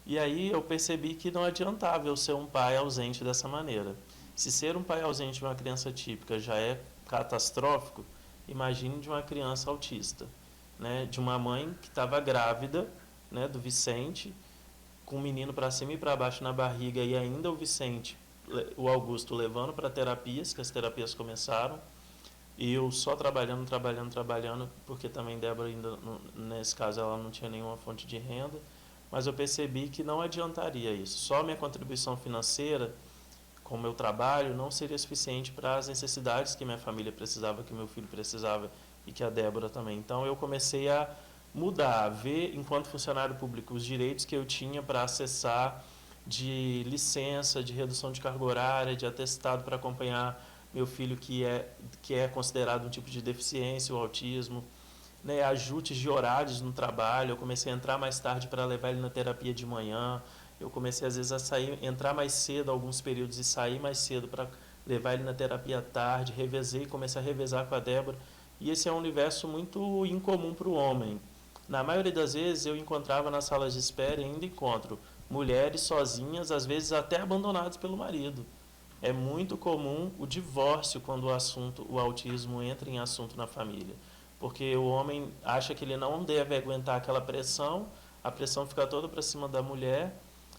E aí eu percebi que não adiantava eu ser um pai ausente dessa maneira. Se ser um pai ausente de uma criança típica já é catastrófico, imagine de uma criança autista, né? De uma mãe que estava grávida, né, do Vicente, com o menino para cima e para baixo na barriga, e ainda o Vicente, o Augusto, levando para terapias, que as terapias começaram, e eu só trabalhando, porque também Débora, ainda, nesse caso, ela não tinha nenhuma fonte de renda, mas eu percebi que não adiantaria isso. Só minha contribuição financeira, com o meu trabalho, não seria suficiente para as necessidades que minha família precisava, que meu filho precisava e que a Débora também. Então, eu comecei a mudar, a ver, enquanto funcionário público, os direitos que eu tinha para acessar de licença, de redução de carga horária, de atestado para acompanhar meu filho que é considerado um tipo de deficiência, o autismo, né, ajustes de horários no trabalho. Eu comecei a entrar mais tarde para levar ele na terapia de manhã. Eu comecei às vezes a entrar mais cedo alguns períodos e sair mais cedo para levar ele na terapia à tarde. Comecei a revezar com a Débora. E esse é um universo muito incomum para o homem. Na maioria das vezes eu encontrava nas salas de espera, e ainda encontro mulheres sozinhas, às vezes até abandonadas pelo marido. É muito comum o divórcio quando o autismo entra em assunto na família. Porque o homem acha que ele não deve aguentar aquela pressão, a pressão fica toda para cima da mulher,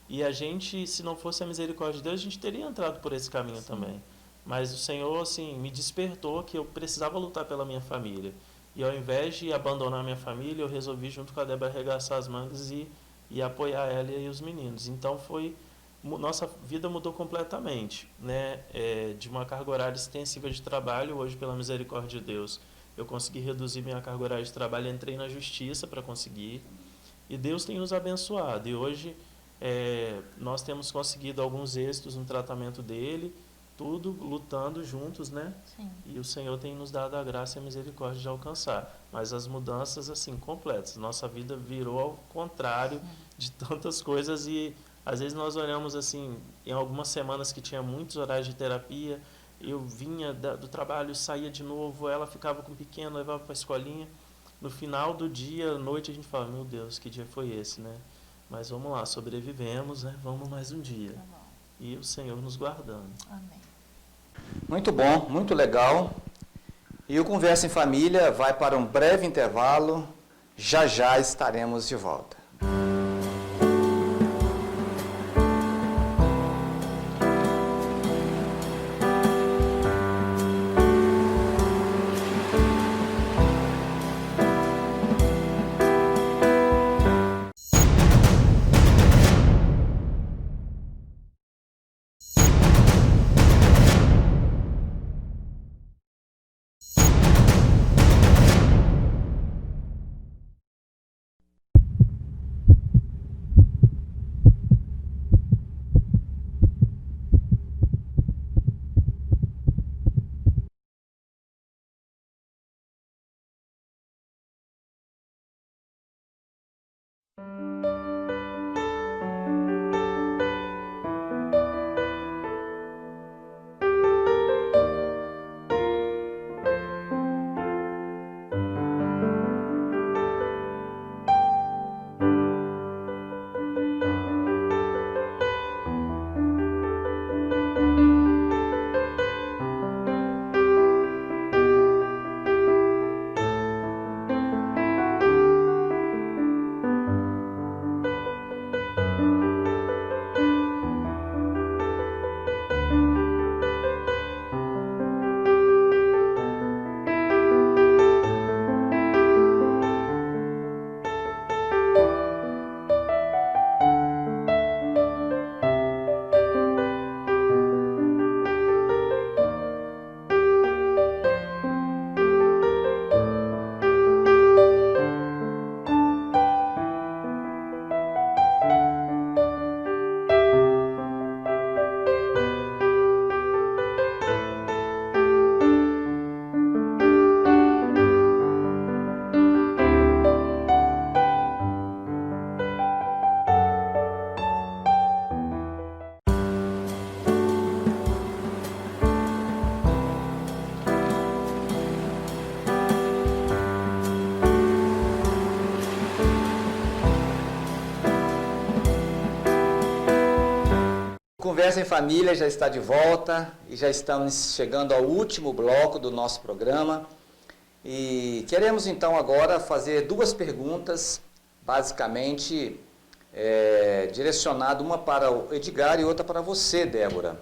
e a gente, se não fosse a misericórdia de Deus, a gente teria entrado por esse caminho também. Mas o Senhor, assim, me despertou que eu precisava lutar pela minha família. E ao invés de abandonar minha família, eu resolvi, junto com a Débora, arregaçar as mangas e apoiar ela e os meninos. Então nossa vida mudou completamente, né? De uma carga horária extensiva de trabalho, hoje, pela misericórdia de Deus, eu consegui reduzir minha carga horária de trabalho, entrei na justiça para conseguir, e Deus tem nos abençoado. E hoje nós temos conseguido alguns êxitos no tratamento dele, tudo lutando juntos, né? Sim. E o Senhor tem nos dado a graça e a misericórdia de alcançar. Mas as mudanças, assim, completas. Nossa vida virou ao contrário de tantas coisas, e às vezes nós olhamos, assim, em algumas semanas que tinha muitos horários de terapia, eu vinha do trabalho, saía de novo, ela ficava com o pequeno, levava para a escolinha. No final do dia, à noite, a gente fala, meu Deus, que dia foi esse, né? Mas vamos lá, sobrevivemos, né? Vamos mais um dia. Tá bom. E o Senhor nos guardando. Amém. Muito bom, muito legal. E o Conversa em Família vai para um breve intervalo. Já já estaremos de volta. Conversa em Família já está de volta e já estamos chegando ao último bloco do nosso programa. E queremos então agora fazer duas perguntas, basicamente direcionada, uma para o Edgar e outra para você, Débora.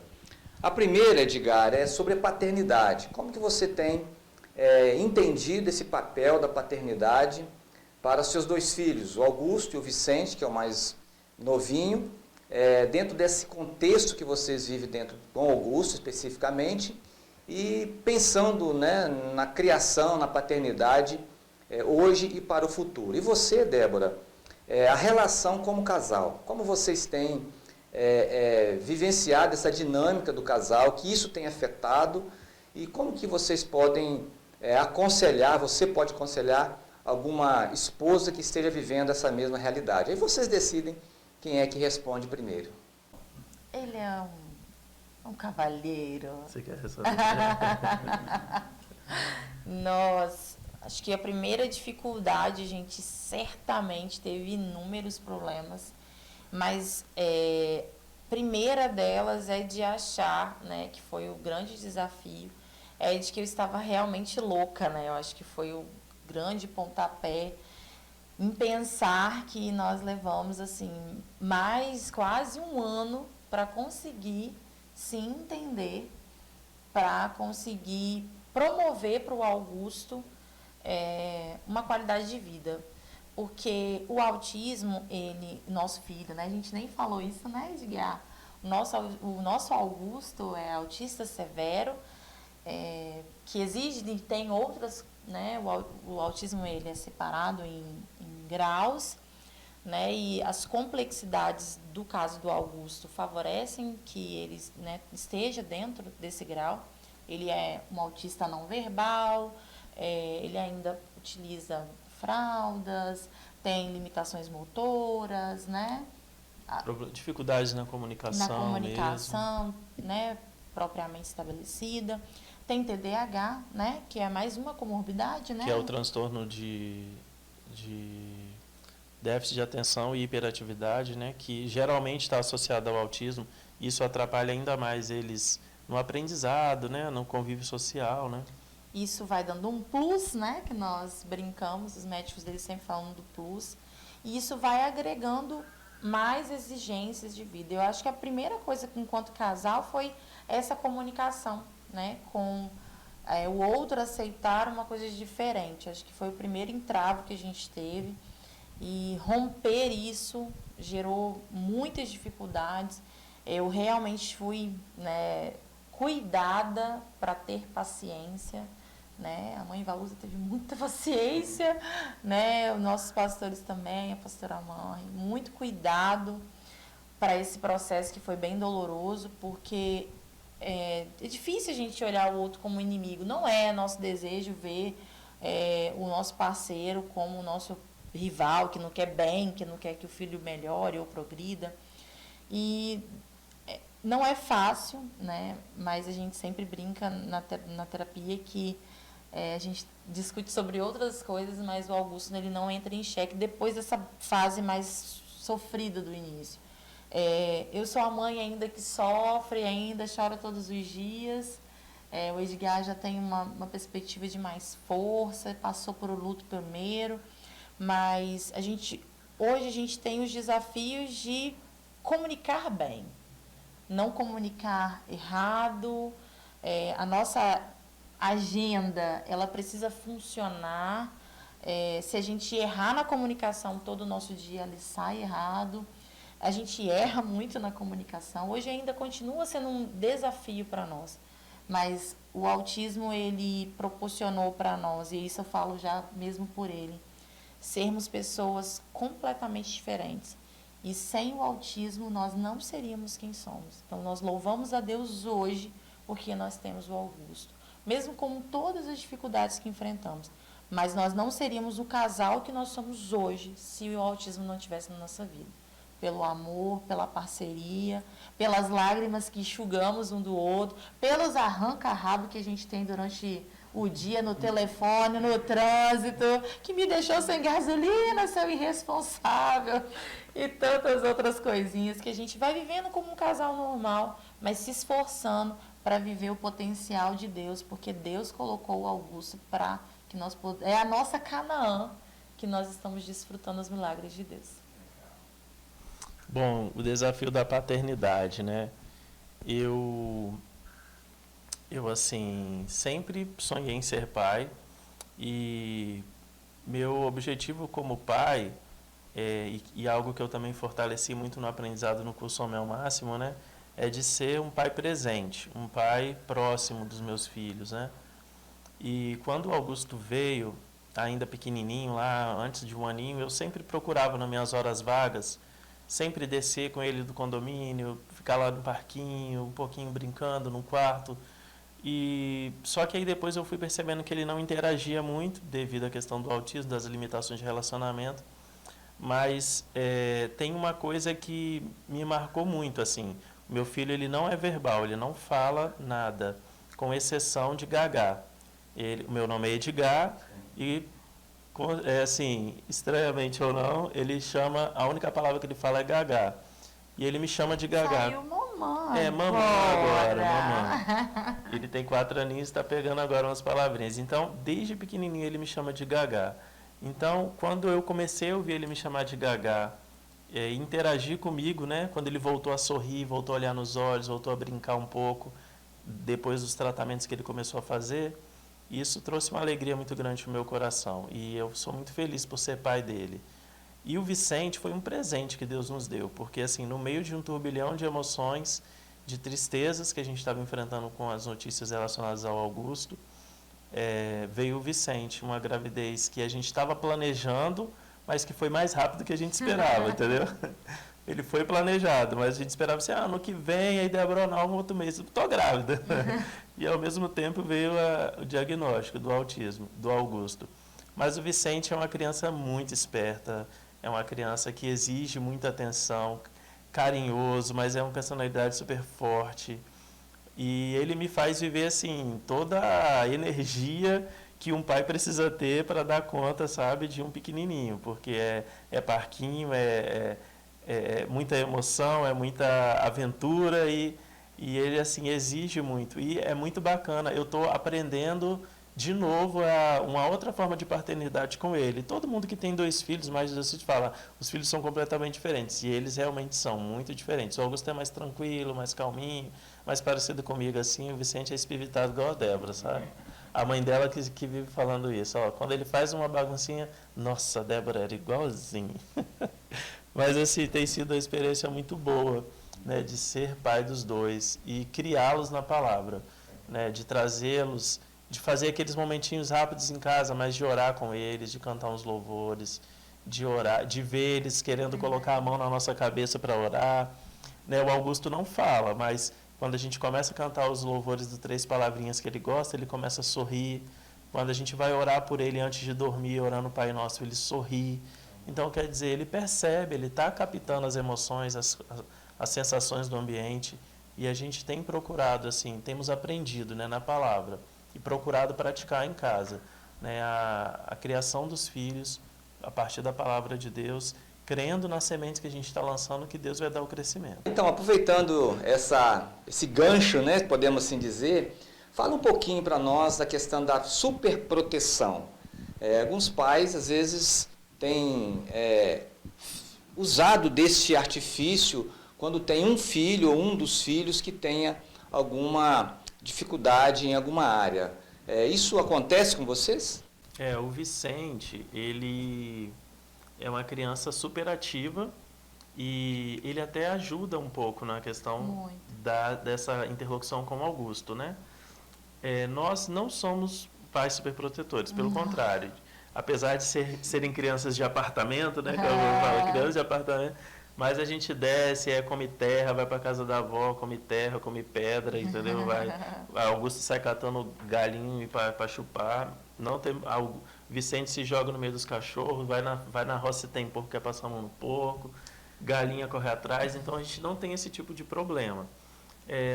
A primeira, Edgar, é sobre a paternidade. Como que você tem entendido esse papel da paternidade para os seus dois filhos, o Augusto e o Vicente, que é o mais novinho, dentro desse contexto que vocês vivem dentro com Augusto especificamente, e pensando, né, na criação, na paternidade, hoje e para o futuro. E você, Débora, a relação como casal, como vocês têm vivenciado essa dinâmica do casal, que isso tem afetado e como que vocês podem aconselhar, você pode aconselhar alguma esposa que esteja vivendo essa mesma realidade. Aí vocês decidem quem é que responde primeiro. Ele é um cavalheiro. Você quer responder? Nós, acho que a primeira dificuldade, a gente certamente teve inúmeros problemas, mas primeira delas é de achar, né, que foi o grande desafio, é de que eu estava realmente louca, né? Eu acho que foi o grande pontapé em pensar que nós levamos assim mais quase um ano para conseguir se entender, para conseguir promover para o Augusto uma qualidade de vida. Porque o autismo, nosso filho, né? A gente nem falou isso, né, Edgar? O nosso Augusto é autista severo, que exige, tem outras, né? O autismo ele é separado em graus, né? E as complexidades do caso do Augusto favorecem que ele, né, esteja dentro desse grau. Ele é um autista não verbal, ele ainda utiliza fraldas, tem limitações motoras, né? Dificuldades na comunicação. Na comunicação, né, propriamente estabelecida. Tem TDAH, né, que é mais uma comorbidade, né? Que é o transtorno de déficit de atenção e hiperatividade, né, que geralmente está associado ao autismo. Isso atrapalha ainda mais eles no aprendizado, né, no convívio social, né? Isso vai dando um plus, né, que nós brincamos, os médicos deles sempre falam do plus, e isso vai agregando mais exigências de vida. Eu acho que a primeira coisa, enquanto casal, foi essa comunicação, né, com o outro aceitar uma coisa diferente. Acho que foi o primeiro entrave que a gente teve, e romper isso gerou muitas dificuldades. Eu realmente fui, né, cuidada para ter paciência, né? A mãe Valusa teve muita paciência, né? Os nossos pastores também, a pastora mãe, muito cuidado para esse processo que foi bem doloroso, porque é difícil a gente olhar o outro como inimigo. Não é nosso desejo ver o nosso parceiro como o nosso rival, que não quer bem, que não quer que o filho melhore ou progrida. E não é fácil, né? Mas a gente sempre brinca na terapia que a gente discute sobre outras coisas, mas o Augusto ele não entra em xeque depois dessa fase mais sofrida do início. Eu sou a mãe ainda que sofre, ainda chora todos os dias. O Edgar já tem uma perspectiva de mais força, passou por o luto primeiro, mas hoje a gente tem os desafios de comunicar bem, não comunicar errado. A nossa agenda, ela precisa funcionar. Se a gente errar na comunicação, todo o nosso dia ele sai errado. A gente erra muito na comunicação. Hoje ainda continua sendo um desafio para nós, mas o autismo ele proporcionou para nós, e isso eu falo já mesmo por ele, sermos pessoas completamente diferentes. E sem o autismo nós não seríamos quem somos. Então nós louvamos a Deus hoje porque nós temos o Augusto, mesmo com todas as dificuldades que enfrentamos. Mas nós não seríamos o casal que nós somos hoje se o autismo não estivesse na nossa vida. Pelo amor, pela parceria, pelas lágrimas que enxugamos um do outro, pelos arranca-rabo que a gente tem durante o dia no telefone, no trânsito, que me deixou sem gasolina, seu irresponsável, e tantas outras coisinhas que a gente vai vivendo como um casal normal, mas se esforçando para viver o potencial de Deus, porque Deus colocou o Augusto para que nós é a nossa Canaã, que nós estamos desfrutando os milagres de Deus. Bom, o desafio da paternidade, né? Eu assim, sempre sonhei em ser pai, e meu objetivo como pai, e algo que eu também fortaleci muito no aprendizado no curso Homem ao Máximo, né? É de ser um pai presente, um pai próximo dos meus filhos, né? E quando o Augusto veio, ainda pequenininho, lá antes de um aninho, eu sempre procurava nas minhas horas vagas sempre descer com ele do condomínio, ficar lá no parquinho, um pouquinho brincando no quarto. E só que aí depois eu fui percebendo que ele não interagia muito devido à questão do autismo, das limitações de relacionamento. Mas tem uma coisa que me marcou muito, assim. Meu filho, ele não é verbal, ele não fala nada, com exceção de gagá. O meu nome é Edgar e, assim, estranhamente ou não, ele chama, a única palavra que ele fala é gagá. E ele me chama de gagá. Saiu mamãe. Mamãe agora, mamãe. Ele tem 4 aninhos e está pegando agora umas palavrinhas. Então, desde pequenininho ele me chama de gagá. Então, quando eu comecei a ouvir ele me chamar de gagá, interagir comigo, né? Quando ele voltou a sorrir, voltou a olhar nos olhos, voltou a brincar um pouco, depois dos tratamentos que ele começou a fazer, isso trouxe uma alegria muito grande no meu coração. E eu sou muito feliz por ser pai dele. E o Vicente foi um presente que Deus nos deu, porque assim, no meio de um turbilhão de emoções, de tristezas que a gente estava enfrentando com as notícias relacionadas ao Augusto, veio o Vicente, uma gravidez que a gente estava planejando, mas que foi mais rápido do que a gente esperava, entendeu? Ele foi planejado, mas a gente esperava assim, ano que vem, aí Débora, não, outro mês, estou grávida. E ao mesmo tempo veio o diagnóstico do autismo, do Augusto. Mas o Vicente é uma criança muito esperta, é uma criança que exige muita atenção, carinhoso, mas é uma personalidade super forte. E ele me faz viver, assim, toda a energia que um pai precisa ter para dar conta, sabe, de um pequenininho. Porque é parquinho, é muita emoção, é muita aventura e ele, assim, exige muito. E é muito bacana. Eu estou aprendendo de novo uma outra forma de paternidade com ele. Todo mundo que tem 2 filhos, mais de 2 filhos, fala, os filhos são completamente diferentes. E eles realmente são muito diferentes. O Augusto é mais tranquilo, mais calminho, mais parecido comigo assim. O Vicente é espiritado igual a Débora, sabe? A mãe dela que vive falando isso. Ó, quando ele faz uma baguncinha, nossa, a Débora era igualzinho. Mas assim, tem sido uma experiência muito boa, né, de ser pai dos 2 e criá-los na palavra, né, de trazê-los, de fazer aqueles momentinhos rápidos em casa, mas de orar com eles, de cantar uns louvores, de orar, de ver eles querendo colocar a mão na nossa cabeça para orar. Né, o Augusto não fala, mas quando a gente começa a cantar os louvores do 3 palavrinhas que ele gosta, ele começa a sorrir. Quando a gente vai orar por ele antes de dormir, orando o Pai Nosso, ele sorri. Então, quer dizer, ele percebe, ele está captando as emoções, as sensações do ambiente. E a gente tem procurado, assim, temos aprendido, né, na palavra e procurado praticar em casa, né, a criação dos filhos a partir da palavra de Deus, crendo nas sementes que a gente está lançando, que Deus vai dar o crescimento. Então, aproveitando esse gancho, né, podemos assim dizer, fala um pouquinho para nós da questão da superproteção. Alguns pais, às vezes, têm usado deste artifício quando tem um filho ou um dos filhos que tenha alguma dificuldade em alguma área. Isso acontece com vocês? O Vicente, ele é uma criança super ativa e ele até ajuda um pouco na questão dessa interlocução com o Augusto, né? Nós não somos pais superprotetores, pelo contrário. Apesar de serem crianças de apartamento, né? Que eu falo, crianças de apartamento, mas a gente desce, come terra, vai para casa da avó, come terra, come pedra, entendeu? Augusto sai catando galinho para chupar. Não tem, o Vicente se joga no meio dos cachorros, vai na roça e tem porco, quer passar a mão no porco, galinha corre atrás, então a gente não tem esse tipo de problema.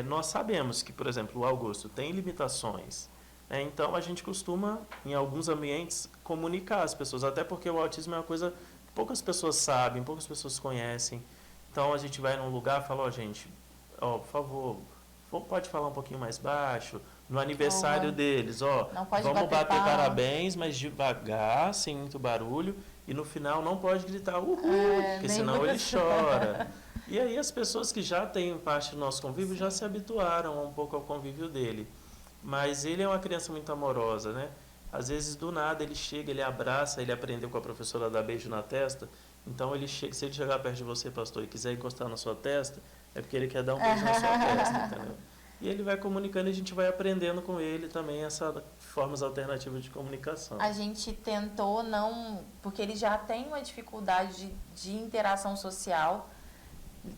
Nós sabemos que, por exemplo, o Augusto tem limitações, né? Então a gente costuma, em alguns ambientes, comunicar às pessoas, até porque o autismo é uma coisa que poucas pessoas sabem, poucas pessoas conhecem. Então a gente vai num lugar e fala, gente, por favor, pode falar um pouquinho mais baixo. No aniversário deles, vamos bater parabéns, mas devagar, sem muito barulho, e no final não pode gritar uhul, porque senão ele chora. E aí as pessoas que já têm parte do nosso convívio já se habituaram um pouco ao convívio dele. Mas ele é uma criança muito amorosa, né? Às vezes, do nada, ele chega, ele abraça, ele aprendeu com a professora a dar beijo na testa, então ele chega, se ele chegar perto de você, pastor, e quiser encostar na sua testa, é porque ele quer dar um beijo na sua testa, entendeu? E ele vai comunicando e a gente vai aprendendo com ele também essas formas alternativas de comunicação. A gente tentou não... Porque ele já tem uma dificuldade de interação social.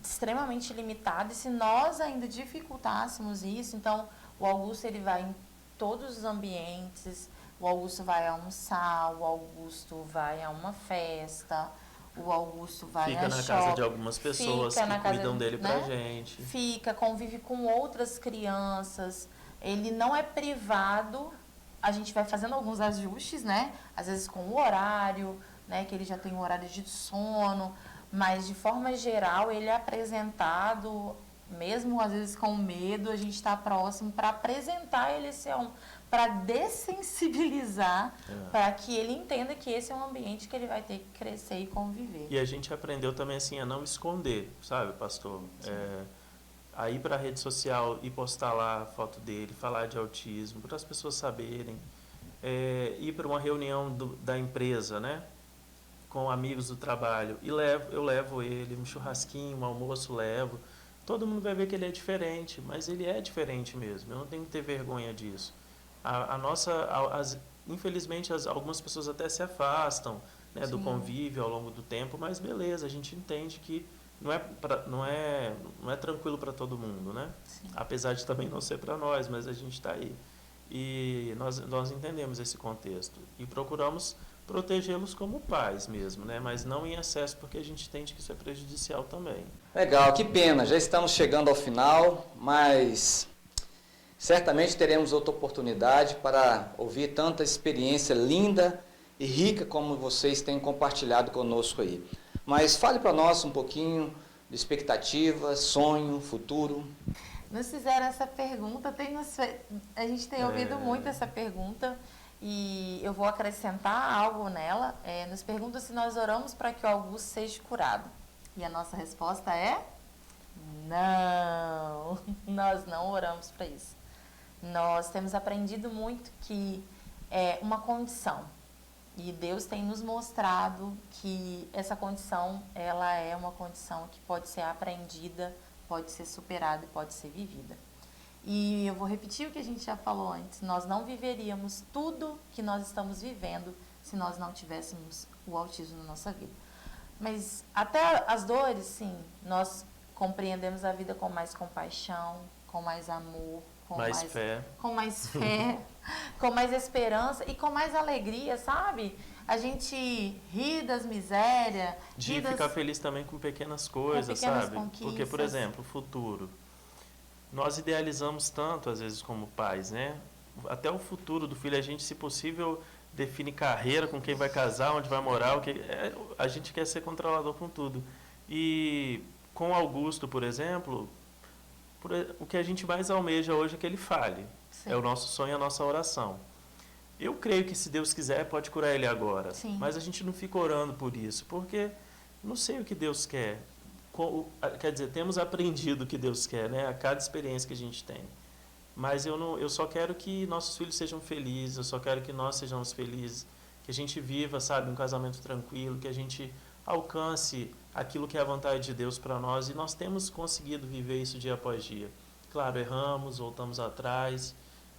extremamente limitado, e se nós ainda dificultássemos isso, então o Augusto ele vai em todos os ambientes, o Augusto vai almoçar, o Augusto vai a uma festa, o Augusto vai fica na casa de algumas pessoas que cuidam dele pra gente. Fica, convive com outras crianças, ele não é privado, a gente vai fazendo alguns ajustes, né? Às vezes com o horário, né? Que ele já tem um horário de sono, mas de forma geral ele é apresentado, mesmo às vezes com medo, a gente está próximo para apresentar ele para dessensibilizar, para que ele entenda que esse é um ambiente que ele vai ter que crescer e conviver. E a gente aprendeu também assim a não esconder, sabe, pastor? A ir para a rede social e postar lá a foto dele, falar de autismo, para as pessoas saberem. Ir para uma reunião da empresa, né? Com amigos do trabalho, e eu levo ele, um churrasquinho, um almoço, levo. Todo mundo vai ver que ele é diferente, mas ele é diferente mesmo, eu não tenho que ter vergonha disso. Infelizmente, algumas pessoas até se afastam, né, do convívio ao longo do tempo, mas beleza, a gente entende que não é tranquilo para todo mundo, né? Sim. Apesar de também não ser para nós, mas a gente está aí. E nós entendemos esse contexto e procuramos protegê-los como pais mesmo, né? Mas não em excesso, porque a gente entende que isso é prejudicial também. Legal, que pena, já estamos chegando ao final, mas certamente teremos outra oportunidade para ouvir tanta experiência linda e rica como vocês têm compartilhado conosco aí. Mas fale para nós um pouquinho de expectativa, sonho, futuro. Nos fizeram essa pergunta, a gente tem ouvido muito essa pergunta, e eu vou acrescentar algo nela. Nos perguntam se nós oramos para que o Augusto seja curado. E a nossa resposta é: não, nós não oramos para isso. Nós temos aprendido muito que é uma condição. E Deus tem nos mostrado que essa condição, ela é uma condição que pode ser aprendida, pode ser superada e pode ser vivida. E eu vou repetir o que a gente já falou antes: nós não viveríamos tudo que nós estamos vivendo se nós não tivéssemos o autismo na nossa vida. Mas até as dores, sim, nós compreendemos a vida com mais compaixão, com mais amor, com mais fé, com mais esperança e com mais alegria, sabe? A gente ri das misérias. De ficar feliz também com pequenas coisas, sabe? Conquistas. Porque, por exemplo, o futuro. Nós idealizamos tanto, às vezes, como pais, né? Até o futuro do filho, a gente, se possível, define carreira, com quem vai casar, onde vai morar. A gente quer ser controlador com tudo. E com o Augusto, por exemplo, o que a gente mais almeja hoje é que ele fale. Sim. É o nosso sonho, a nossa oração. Eu creio que, se Deus quiser, pode curar ele agora. Sim. Mas a gente não fica orando por isso, porque não sei o que Deus quer. Quer dizer, temos aprendido o que Deus quer, né? A cada experiência que a gente tem. Mas eu só quero que nossos filhos sejam felizes, eu só quero que nós sejamos felizes, que a gente viva, sabe, um casamento tranquilo, que a gente alcance aquilo que é a vontade de Deus para nós, e nós temos conseguido viver isso dia após dia. Claro, erramos, voltamos atrás,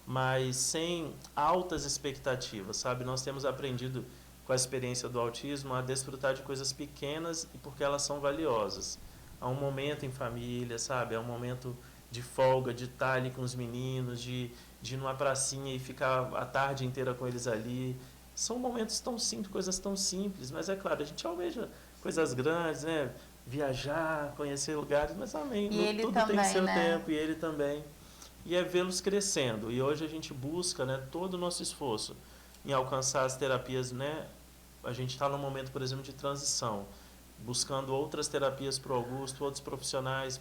mas sem altas expectativas, sabe? Nós temos aprendido com a experiência do autismo a desfrutar de coisas pequenas e porque elas são valiosas. Há um momento em família, sabe? Há um momento de folga, de estar ali com os meninos, de ir numa pracinha e ficar a tarde inteira com eles ali. São momentos tão simples, coisas tão simples, mas é claro, a gente almeja coisas grandes, né? Viajar, conhecer lugares, mas amém, tudo também, tem seu tempo, e ele também. E é vê-los crescendo. E hoje a gente busca, né, todo o nosso esforço em alcançar as terapias, né? A gente está num momento, por exemplo, de transição, buscando outras terapias para o Augusto, outros profissionais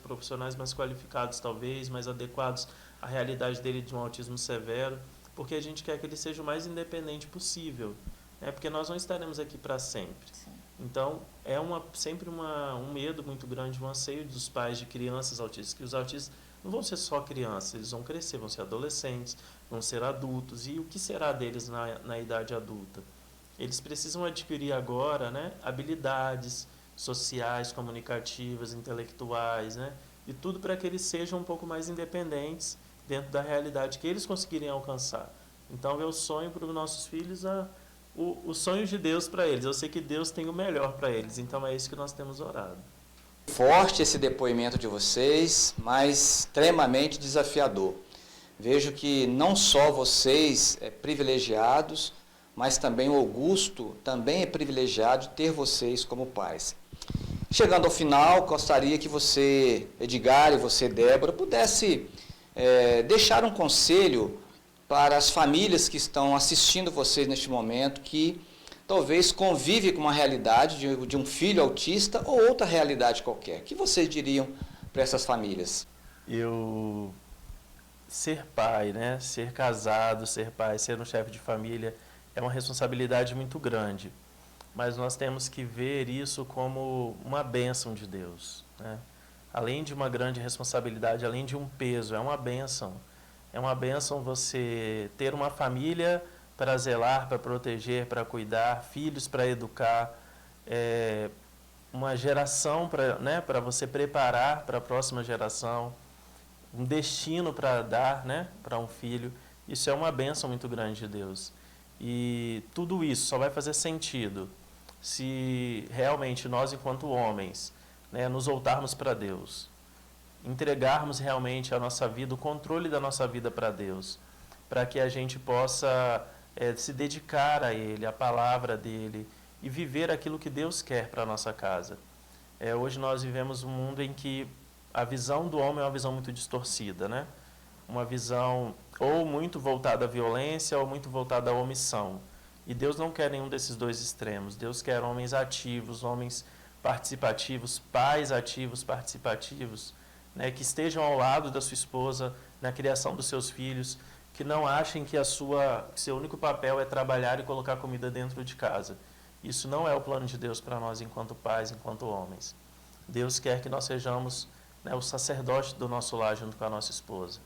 mais qualificados talvez, mais adequados à realidade dele de um autismo severo, porque a gente quer que ele seja o mais independente possível, né? Porque nós não estaremos aqui para sempre. Sim. Então, é sempre um medo muito grande, um anseio dos pais de crianças autistas, que os autistas não vão ser só crianças, eles vão crescer, vão ser adolescentes, vão ser adultos, e o que será deles na idade adulta? Eles precisam adquirir agora, né, habilidades sociais, comunicativas, intelectuais, né, e tudo para que eles sejam um pouco mais independentes dentro da realidade que eles conseguirem alcançar. Então, eu sonho para os nossos filhos o sonho de Deus para eles. Eu sei que Deus tem o melhor para eles, então é isso que nós temos orado. Forte esse depoimento de vocês, mas extremamente desafiador. Vejo que não só vocês privilegiados, mas também o Augusto também é privilegiado de ter vocês como pais. Chegando ao final, gostaria que você, Edgar, e você, Débora, pudesse deixar um conselho para as famílias que estão assistindo vocês neste momento, que talvez convive com uma realidade de um filho autista ou outra realidade qualquer. O que vocês diriam para essas famílias? Ser pai, né? Ser casado, ser pai, ser um chefe de família é uma responsabilidade muito grande. Mas nós temos que ver isso como uma bênção de Deus, né? Além de uma grande responsabilidade, além de um peso, é uma bênção. É uma bênção você ter uma família para zelar, para proteger, para cuidar, filhos para educar, uma geração para você preparar para a próxima geração, um destino para dar, né, para um filho. Isso é uma bênção muito grande de Deus. E tudo isso só vai fazer sentido se realmente nós, enquanto homens, né, nos voltarmos para Deus, entregarmos realmente a nossa vida, o controle da nossa vida para Deus, para que a gente possa se dedicar a Ele, a palavra dEle, e viver aquilo que Deus quer para a nossa casa. Hoje nós vivemos um mundo em que a visão do homem é uma visão muito distorcida, né? Uma visão ou muito voltada à violência ou muito voltada à omissão. E Deus não quer nenhum desses dois extremos. Deus quer homens ativos, homens participativos, pais ativos, participativos, né? Que estejam ao lado da sua esposa na criação dos seus filhos, que não achem que seu único papel é trabalhar e colocar comida dentro de casa. Isso não é o plano de Deus para nós enquanto pais, enquanto homens. Deus quer que nós sejamos, né, o sacerdote do nosso lar junto com a nossa esposa.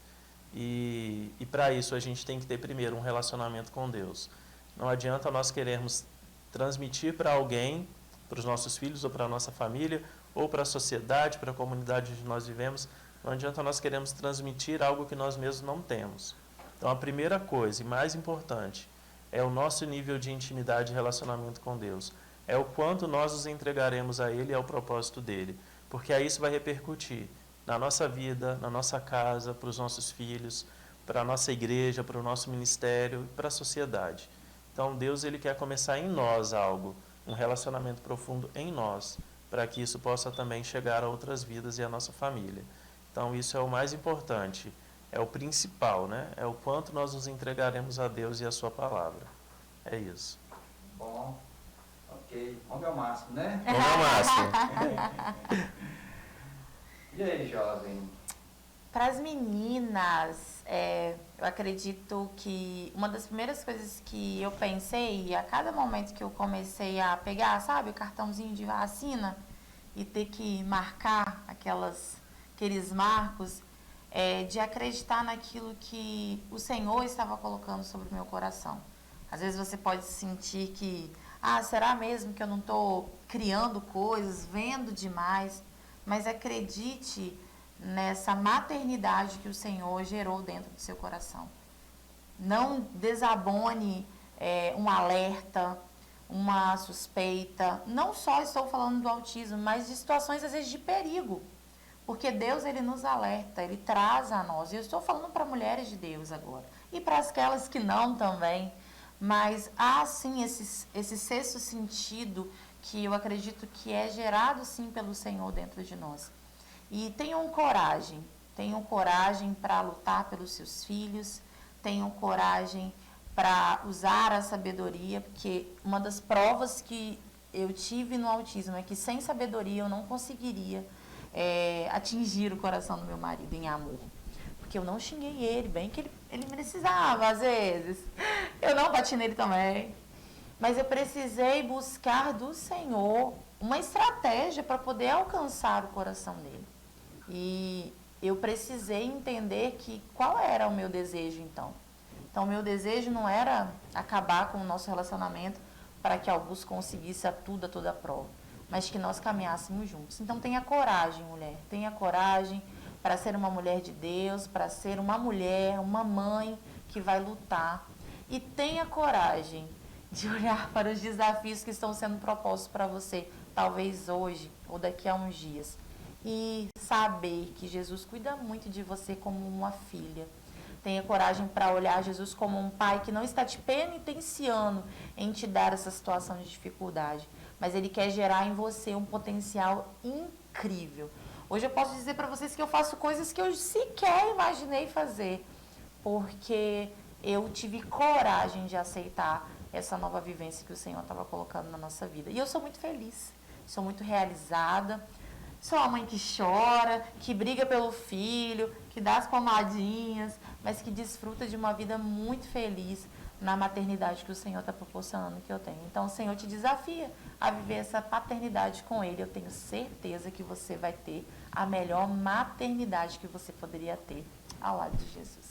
E para isso a gente tem que ter primeiro um relacionamento com Deus. Não adianta nós querermos transmitir para alguém, para os nossos filhos ou para a nossa família, ou para a sociedade, para a comunidade onde nós vivemos, não adianta nós queremos transmitir algo que nós mesmos não temos. Então a primeira coisa e mais importante é o nosso nível de intimidade e relacionamento com Deus. É o quanto nós nos entregaremos a Ele e ao propósito dEle. Porque aí isso vai repercutir na nossa vida, na nossa casa, para os nossos filhos, para a nossa igreja, para o nosso ministério e para a sociedade. Então Deus ele quer começar em nós algo, um relacionamento profundo em nós, para que isso possa também chegar a outras vidas e a nossa família. Então isso é o mais importante. É o principal, né? É o quanto nós nos entregaremos a Deus e a sua palavra. É isso. Bom, ok. Vamos ao máximo, né? Vamos ao máximo. E aí, jovem? Para as meninas, eu acredito que uma das primeiras coisas que eu pensei, a cada momento que eu comecei a pegar, sabe, o cartãozinho de vacina e ter que marcar aqueles marcos, de acreditar naquilo que o Senhor estava colocando sobre o meu coração. Às vezes você pode sentir que, será mesmo que eu não estou criando coisas, vendo demais? Mas acredite nessa maternidade que o Senhor gerou dentro do seu coração. Não desabone um alerta, uma suspeita. Não só estou falando do autismo, mas de situações, às vezes, de perigo. Porque Deus, ele nos alerta, ele traz a nós. E eu estou falando para mulheres de Deus agora. E para aquelas que não também. Mas há, sim, esse sexto sentido que eu acredito que é gerado, sim, pelo Senhor dentro de nós. E tenham coragem para lutar pelos seus filhos, tenham coragem para usar a sabedoria, porque uma das provas que eu tive no autismo é que sem sabedoria eu não conseguiria atingir o coração do meu marido em amor. Porque eu não xinguei ele, bem que ele precisava, às vezes. Eu não bati nele também. Mas eu precisei buscar do Senhor uma estratégia para poder alcançar o coração dele. E eu precisei entender qual era o meu desejo, então. Então, o meu desejo não era acabar com o nosso relacionamento para que Augusto conseguisse a toda a prova, mas que nós caminhássemos juntos. Então, tenha coragem, mulher. Tenha coragem para ser uma mulher de Deus, para ser uma mulher, uma mãe que vai lutar. E tenha coragem de olhar para os desafios que estão sendo propostos para você, talvez hoje ou daqui a uns dias. e saber que Jesus cuida muito de você como uma filha. Tenha coragem para olhar Jesus como um pai que não está te penitenciando em te dar essa situação de dificuldade, mas ele quer gerar em você um potencial incrível. Hoje eu posso dizer para vocês que eu faço coisas que eu sequer imaginei fazer, porque eu tive coragem de aceitar essa nova vivência que o Senhor estava colocando na nossa vida. E eu sou muito feliz, sou muito realizada. Sou a mãe que chora, que briga pelo filho, que dá as pomadinhas, mas que desfruta de uma vida muito feliz na maternidade que o Senhor está proporcionando que eu tenho. Então o Senhor te desafia a viver essa paternidade com Ele. Eu tenho certeza que você vai ter a melhor maternidade que você poderia ter ao lado de Jesus.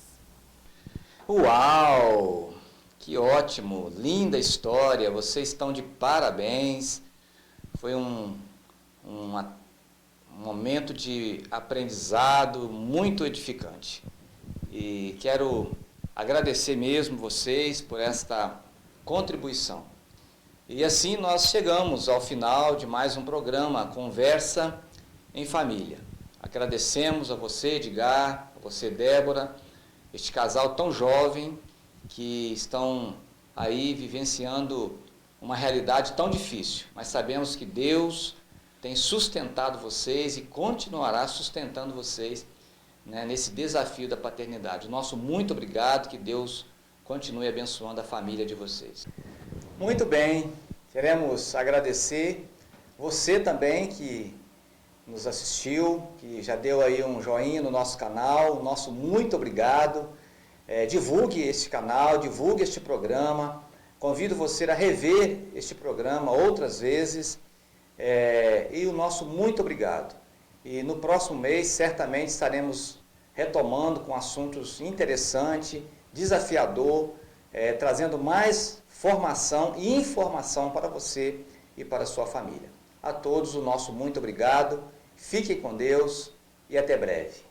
Uau! Que ótimo! Linda história! Vocês estão de parabéns. Foi um momento de aprendizado muito edificante. E quero agradecer mesmo vocês por esta contribuição. E assim nós chegamos ao final de mais um programa Conversa em Família. Agradecemos a você, Edgar, a você, Débora, este casal tão jovem que estão aí vivenciando uma realidade tão difícil. Mas sabemos que Deus tem sustentado vocês e continuará sustentando vocês, né, nesse desafio da paternidade. Nosso muito obrigado, que Deus continue abençoando a família de vocês. Muito bem, queremos agradecer você também que nos assistiu, que já deu aí um joinha no nosso canal, nosso muito obrigado. Divulgue este canal, divulgue este programa, convido você a rever este programa outras vezes. E o nosso muito obrigado. E no próximo mês, certamente, estaremos retomando com assuntos interessantes, desafiador, trazendo mais formação e informação para você e para a sua família. A todos o nosso muito obrigado, fiquem com Deus e até breve.